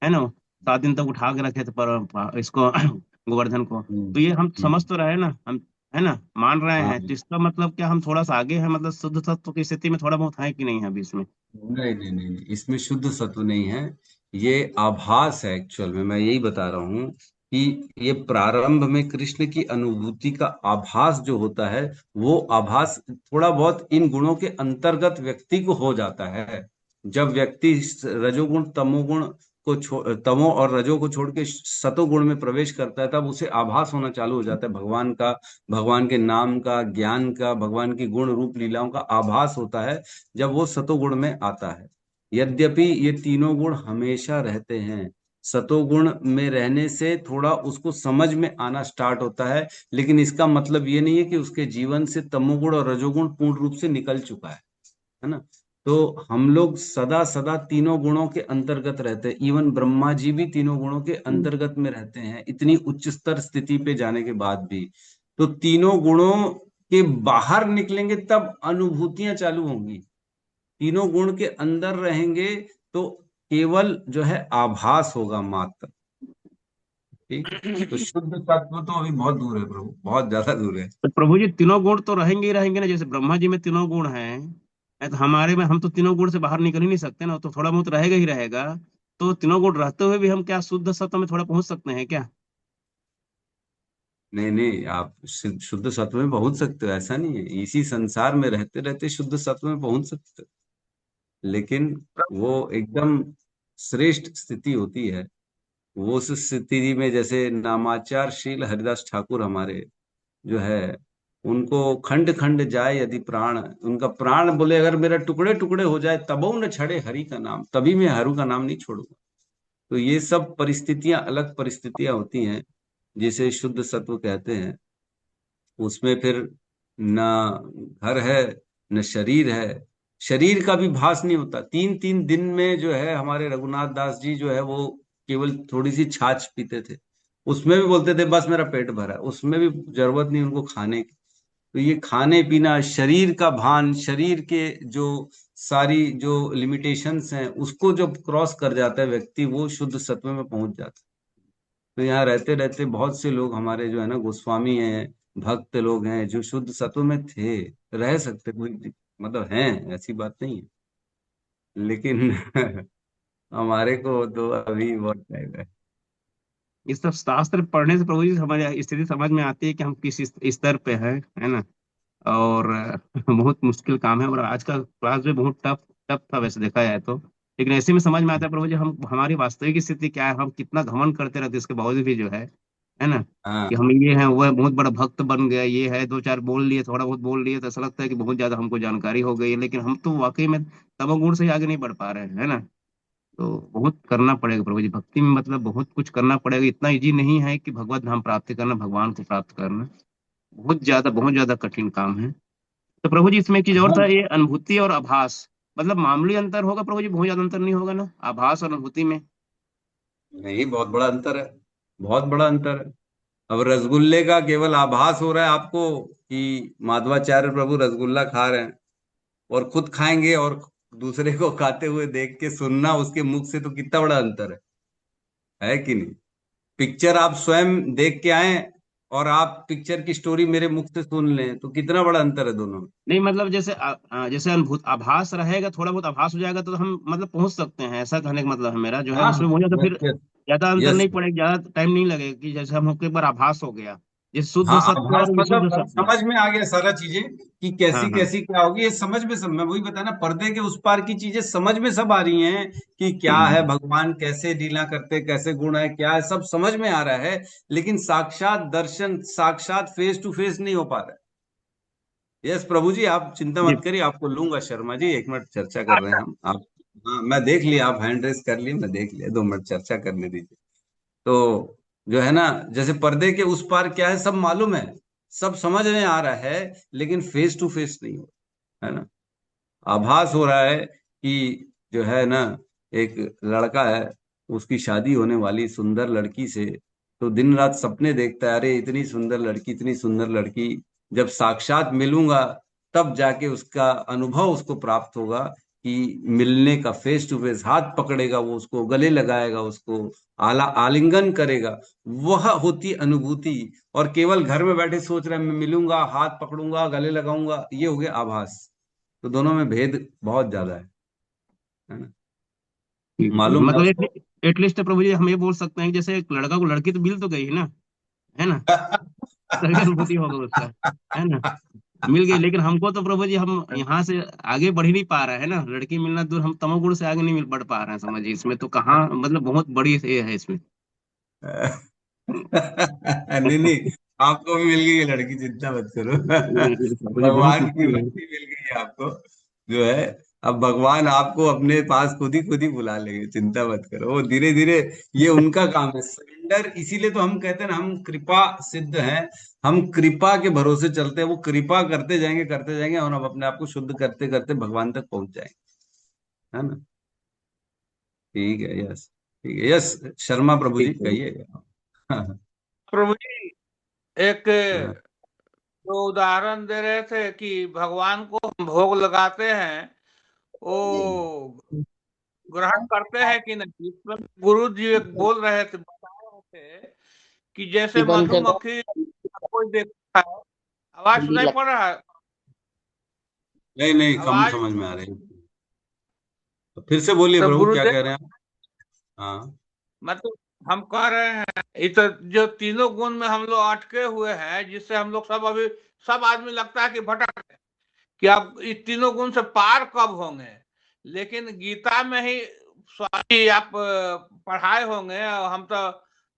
है ना, 7 दिन तक उठा के रखे थे पर इसको गोवर्धन को, हम्म, तो ये हम समझ हम्म, तो रहे ना, हम है ना, मान रहे हाँ। हैं, तो इसका मतलब क्या हम थोड़ा सा आगे हैं, मतलब शुद्ध तत्व की स्थिति में थोड़ा बहुत है कि नहीं है अभी इसमें? नहीं नहीं नहीं नहीं, इसमें शुद्ध सत्व नहीं है। ये आभास है एक्चुअल में, मैं यही बता रहा हूँ कि ये प्रारंभ में कृष्ण की अनुभूति का आभास जो होता है, वो आभास थोड़ा बहुत इन गुणों के अंतर्गत व्यक्ति को हो जाता है। जब व्यक्ति रजोगुण तमोगुण को तमो और रजो को छोड़ के सतोगुण में प्रवेश करता है, तब उसे आभास होना चालू हो जाता है भगवान का, भगवान के नाम का, ज्ञान का, भगवान की गुण रूप लीलाओं का आभास होता है जब वो सतोगुण में आता है। यद्यपि ये तीनों गुण हमेशा रहते हैं, सतोगुण में रहने से थोड़ा उसको समझ में आना स्टार्ट होता है, लेकिन इसका मतलब ये नहीं है कि उसके जीवन से तमोगुण और रजोगुण पूर्ण रूप से निकल चुका है ना। तो हम लोग सदा सदा तीनों गुणों के अंतर्गत रहते हैं, इवन ब्रह्मा जी भी तीनों गुणों के अंतर्गत में रहते हैं, इतनी उच्च स्तर स्थिति पे जाने के बाद भी। तो तीनों गुणों के बाहर निकलेंगे तब अनुभूतियां चालू होंगी, तीनों गुण के अंदर रहेंगे तो केवल जो है आभास होगा मात्र। ठीक, तो शुद्ध तत्व तो अभी बहुत दूर है प्रभु, बहुत ज्यादा दूर है। तो प्रभु जी तीनों गुण तो रहेंगे ही रहेंगे ना, जैसे ब्रह्मा जी में तीनों गुण हैं, तो हमारे में हम तो तीनों गुण से बाहर निकल ही नहीं सकते ना, तो थोड़ा बहुत रहेगा ही रहेगा। तो तीनों गुण रहते हुए भी हम क्या शुद्ध सत्व में थोड़ा पहुंच सकते हैं क्या? नहीं नहीं, आप शुद्ध सत्व में पहुंच सकते हो, ऐसा नहीं है, इसी संसार में रहते रहते शुद्ध सत्व में पहुंच सकते हो, लेकिन वो एकदम श्रेष्ठ स्थिति होती है। वो उस स्थिति में जैसे नामाचारशील हरिदास ठाकुर हमारे जो है, उनको खंड खंड जाए यदि प्राण, उनका प्राण बोले अगर मेरा टुकड़े टुकड़े हो जाए तबो न छड़े हरि का नाम, तभी मैं हरु का नाम नहीं छोड़ूंगा। तो ये सब परिस्थितियां अलग परिस्थितियां होती हैं जिसे शुद्ध सत्व कहते हैं। उसमें फिर न घर है न शरीर है, शरीर का भी भास नहीं होता। 3 3 दिन में जो है हमारे रघुनाथ दास जी जो है वो केवल थोड़ी सी छाछ पीते थे, उसमें भी बोलते थे बस मेरा पेट भरा है, उसमें भी जरूरत नहीं उनको खाने की। तो ये खाने पीना, शरीर का भान, शरीर के जो सारी जो लिमिटेशंस हैं उसको जब क्रॉस कर जाता है व्यक्ति, वो शुद्ध सत्व में पहुंच जाता है। तो यहाँ रहते रहते बहुत से लोग हमारे जो है ना गोस्वामी हैं, भक्त लोग हैं जो शुद्ध सत्व में थे, रह सकते, कोई मतलब हैं, ऐसी बात नहीं है, लेकिन हमारे को तो अभी बहुत टाइम है। इस सब शास्त्र पढ़ने से प्रभु जी हमारी स्थिति समझ में आती है कि हम किस स्तर पे हैं, है ना। और बहुत मुश्किल काम है, और आज का क्लास भी बहुत टफ टफ था वैसे देखा जाए तो, लेकिन ऐसे में समझ में आता है प्रभु जी हम हमारी वास्तविक स्थिति क्या है, हम कितना घमंड करते रहते हैं इसके बावजूद भी जो है ना, हाँ कि हम ये हैं वो है, बहुत बड़ा भक्त बन गया, ये है, दो चार बोल लिए, थोड़ा बहुत बोल लिए, तो ऐसा लगता है कि बहुत ज्यादा हमको जानकारी हो गई है, लेकिन हम तो वाकई में तमोगुण से ही आगे नहीं बढ़ पा रहे हैं, है ना। तो बहुत करना पड़ेगा प्रभु जी भक्ति में, मतलब बहुत कुछ करना पड़ेगा, इतना इजी नहीं है कि भगवत धाम प्राप्ति करना, भगवान को प्राप्त करना बहुत ज्यादा कठिन काम है। तो प्रभु जी इसमें एक चीज और था, हाँ, ये अनुभूति और आभास, मतलब मामूली अंतर होगा प्रभु जी, बहुत ज्यादा अंतर नहीं होगा ना आभास और अनुभूति में? नहीं बहुत बड़ा अंतर है, बहुत बड़ा अंतर है। अब रसगुल्ले का केवल आभास हो रहा है आपको कि माधवाचार्य प्रभु रसगुल्ला खा रहे हैं, और खुद खाएंगे और दूसरे को खाते हुए देख के सुनना उसके मुख से, तो कितना बड़ा अंतर है कि नहीं। पिक्चर आप स्वयं देख के आए और आप पिक्चर की स्टोरी मेरे मुख से सुन लें, तो कितना बड़ा अंतर है दोनों में। नहीं मतलब जैसे जैसे अनुभूत आभास रहेगा, थोड़ा बहुत आभास हो जाएगा तो हम मतलब पहुंच सकते हैं, ऐसा कहने का मतलब है मेरा जो है, हाँ, उसमें हो जाता फिर यस ज्यादा अंतर यस। नहीं पड़ेगा, ज्यादा टाइम नहीं लगेगा, कि जैसे हमको एक बार आभास हो गया, जैसे शुद्ध हाँ सत्य आभास और विशुद्ध मतलब सत्य। समझ में आ गया सारा चीजें कि हाँ कैसी हाँ कैसी क्या होगी, ये समझ में, सब मैं वही बताया ना, पर्दे के उस पार की चीजें समझ में सब आ रही हैं कि क्या है भगवान, कैसे लीला करते, कैसे गुण है, क्या है, सब समझ में आ रहा है। लेकिन साक्षात दर्शन, साक्षात फेस टू फेस नहीं हो पा रहा है। यस प्रभु जी, आप चिंता जी। मत करिए, आपको लूंगा शर्मा जी, 1 मिनट चर्चा कर रहे हैं हम आप। हाँ मैं देख लिया, आप हैंड रेस कर लिए, मैं देख लिया, 2 मिनट चर्चा करने दीजिए। तो जो है ना, जैसे पर्दे के उस पार क्या है सब मालूम है, सब समझ में आ रहा है, लेकिन फेस टू फेस नहीं हो रहा है ना। आभास हो रहा है कि जो है ना, एक लड़का है, उसकी शादी होने वाली सुंदर लड़की से, तो दिन रात सपने देखता है, अरे इतनी सुंदर लड़की, इतनी सुंदर लड़की, जब साक्षात मिलूंगा तब जाके उसका अनुभव उसको प्राप्त होगा कि मिलने का, फेस टू फेस हाथ पकड़ेगा, वो उसको गले लगाएगा, उसको आलिंगन करेगा, वह होती अनुभूति। और केवल घर में बैठे सोच रहे हैं मैं मिलूंगा, हाथ पकड़ूंगा, गले लगाऊंगा, ये हो गया आभास। तो दोनों में भेद बहुत ज्यादा है ना? मालूम है मतलब आपको? एटलीस्ट प्रभु जी हम ये बोल सकते हैं कि जैसे एक लड़का को लड़की तो मिल तो गई है ना, तभी अनुभूति होगा उसका, है ना, मिल गई। लेकिन हमको तो प्रभु जी हम यहाँ से आगे बढ़ ही नहीं पा रहे हैं ना, लड़की मिलना दूर, हम तमोगुण से आगे नहीं बढ़ पा रहे हैं, समझिए इसमें तो कहाँ मतलब बहुत बड़ी ये है इसमें। नहीं नहीं, आपको भी मिल गई है लड़की, चिंता मत करो। प्रभु जी बहुत भगवान की मुश्किल है। भक्ति मिल गई है आपको, जो है। अब भगवान आपको अपने पास खुद ही बुला लेंगे, चिंता मत करो, वो धीरे धीरे, ये उनका काम है सरेंडर। इसीलिए तो हम कहते हैं ना, हम कृपा सिद्ध हैं, हम कृपा के भरोसे चलते हैं। वो कृपा करते जाएंगे और हम अपने आप को शुद्ध करते करते भगवान तक पहुंच जाएंगे, है ना? ठीक है, यस, ठीक है, यस। शर्मा प्रभु जी ठीक है। कहिएगा। प्रभु जी, एक जो उदाहरण दे रहे थे कि भगवान को हम भोग लगाते हैं, वो ग्रहण करते हैं कि नहीं, इसमें गुरु जी एक बोल रहे थे, बता रहे थे कि जैसे मधुमक्खी कोई देखता है। आवाज सुनाई पड़ रहा है? नहीं नहीं, कम आवाज, समझ में आ रही। तो फिर से बोलिए तो प्रभु, क्या गुरुदेव, कह रहे हैं आप? हाँ। मतलब हम कह रहे हैं ये तो जो तीनों गुण में हम लोग अटके हुए हैं, जिससे हम लोग सब अभी सब आदमी लगता है कि भटक रहे हैं, कि आप इस तीनों गुण से पार कब होंगे। लेकिन गीता में ही स्वामी आप पढ़ाए होंगे, और हम तो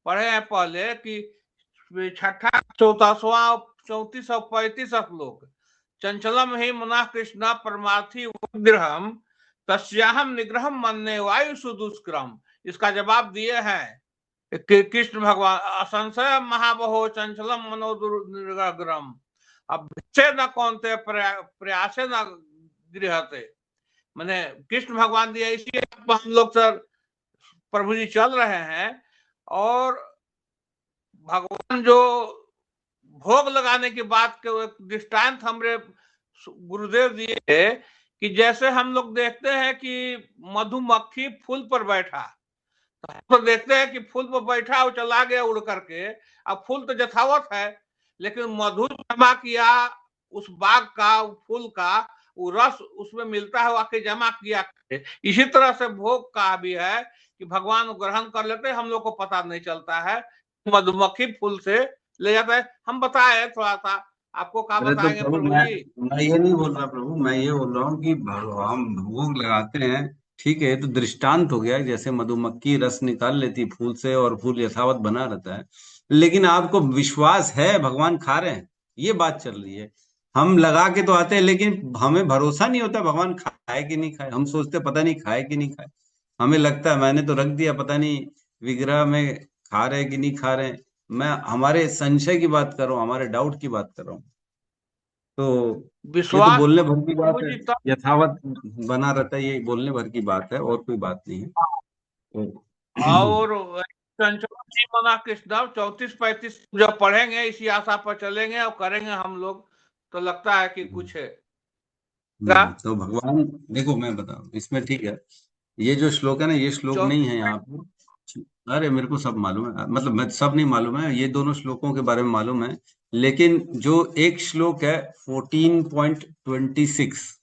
पढ़े हैं पहले, कि छठा 14वां 34 और 35 श्लोक, चंचलम ही मुना कृष्णा परमार्थी विग्रहम तस्याहम निग्रहम मन्ने वायु सुदुष्क्रम। इसका जवाब दिए हैं कि कृष्ण भगवान, असंशय महाबहो चंचलम मनोदुर्ग्रम, अब से न कौनते प्रयासे न गृहते। मैंने कृष्ण भगवान दिया, इसलिए हम लोग सर प्रभु जी चल रहे हैं। और भगवान जो भोग लगाने की बात के एक दृष्टांत हमरे गुरुदेव दिए कि जैसे हम लोग देखते हैं कि मधुमक्खी फूल पर बैठा, तो हम तो देखते हैं कि फूल पर बैठा, वो चला गया उड़ करके। अब फूल तो यथावत है, लेकिन मधु जमा किया उस बाग का, फूल का, वो रस उसमें मिलता है, आके जमा किया। इसी तरह से भोग का भी है कि भगवान ग्रहण कर लेते हैं, हम लोग को पता नहीं चलता है, मधुमक्खी फूल से ले जाता है। हम बताए थोड़ा सा, आपको क्या अरे तो बताएंगे प्रभु, प्रभु जी? मैं ये नहीं बोल रहा प्रभु, मैं ये बोल रहा हूँ कि हम भोग लगाते हैं, ठीक है, तो दृष्टांत हो गया, जैसे मधुमक्खी रस निकाल लेती फूल से और फूल यथावत बना रहता है। लेकिन आपको विश्वास है भगवान खा रहे हैं, ये बात चल रही है। हम लगा के तो आते हैं, लेकिन हमें भरोसा नहीं होता भगवान खाए कि नहीं खाए। हम सोचते पता नहीं खाए कि नहीं खाए, हमें लगता है मैंने तो रख दिया, पता नहीं विग्रह में खा रहे कि नहीं खा रहे। मैं हमारे संशय की बात कर रहा हूँ, हमारे डाउट की बात कर रहा हूँ। तो ये तो विश्वास बोलने भर की बात प्रभु है, जी तब, यथावत बना रहता है, ये बोलने भर की बात है, और कोई बात नहीं है। तो और चंचल जी मना कृष्ण 34-35 जब पढ़ेंगे, इसी आशा पर चलेंगे और करेंगे हम लोग, तो लगता है कि कुछ है क्या। तो भगवान, देखो मैं बता रहा हूँ इसमें, ठीक है, ये जो श्लोक है ना, ये श्लोक नहीं है यहाँ पर। अरे मेरे को सब मालूम है, मतलब मैं सब नहीं मालूम है, ये दोनों श्लोकों के बारे में मालूम है। लेकिन जो एक श्लोक है 14.26,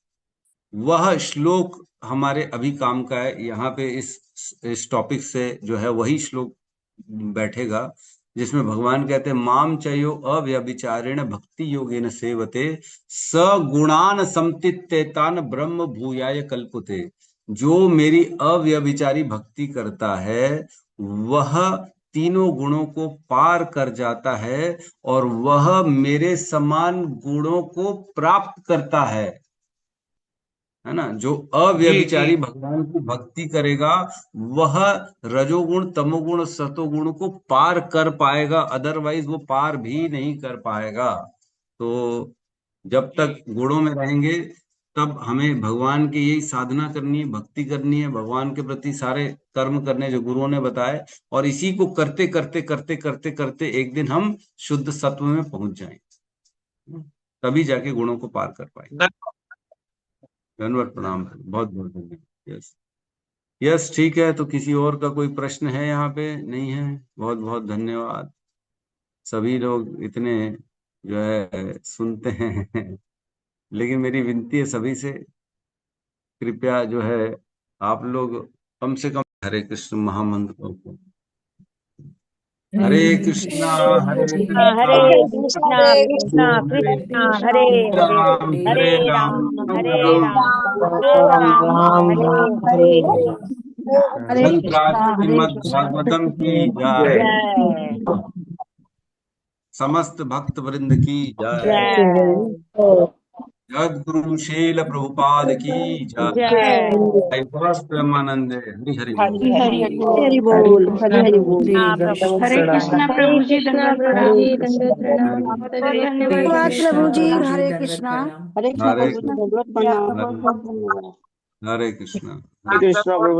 वह श्लोक हमारे अभी काम का है। यहाँ पे इस टॉपिक से जो है वही श्लोक बैठेगा, जिसमें भगवान कहते हैं माम चयो अव्यभिचारेण भक्ति योगेन सेवते स गुणान समतित्येतान ब्रह्म भूयाय कल्पते। जो मेरी अव्यभिचारी भक्ति करता है, वह तीनों गुणों को पार कर जाता है, और वह मेरे समान गुणों को प्राप्त करता है ना। जो जी अव्यभिचारी भगवान की भक्ति करेगा, वह रजोगुण तमोगुण सतोगुण को पार कर पाएगा, अदरवाइज वो पार भी नहीं कर पाएगा। तो जब जी तक गुणों में रहेंगे, तब हमें भगवान की यही साधना करनी है, भक्ति करनी है, भगवान के प्रति सारे कर्म करने जो गुरुओं ने बताए, और इसी को करते करते करते करते करते एक दिन हम शुद्ध सत्व में पहुंच जाएंगे, तभी जाके गुणों को पार कर पाएंगे। धन्यवाद, प्रणाम, बहुत बहुत धन्यवाद। यस यस, ठीक है। तो किसी और का कोई प्रश्न है यहाँ पे? नहीं है। बहुत बहुत धन्यवाद। सभी लोग इतने जो है सुनते हैं लेकिन मेरी विनती है सभी से, कृपया जो है आप लोग कम से कम हरे कृष्ण महामंत्र को, हरे कृष्णा हरे कृष्णा हरे कृष्णा कृष्णा कृष्णा हरे हरे हरे राम हरे राम हरे हरे श्रीमद् भागवतम की जय, जय समस्त भक्त वृंद की जय, जय जगद्गुरु शील प्रभुपाद की जय, जय ब्रह्मानंद हरि हरि बोल। हरि बोल, हरि हरि बोल। हरे कृष्णा प्रभु जी, दंडवत प्रणाम। बहुत बहुत धन्यवाद प्रभु जी, हरे हरे कृष्णा कृष्णा। प्रभु जी, हरे कृष्णा हरे प्रभु जी, दंडवत प्रणाम। हरे कृष्णा। कृष्णा प्रभु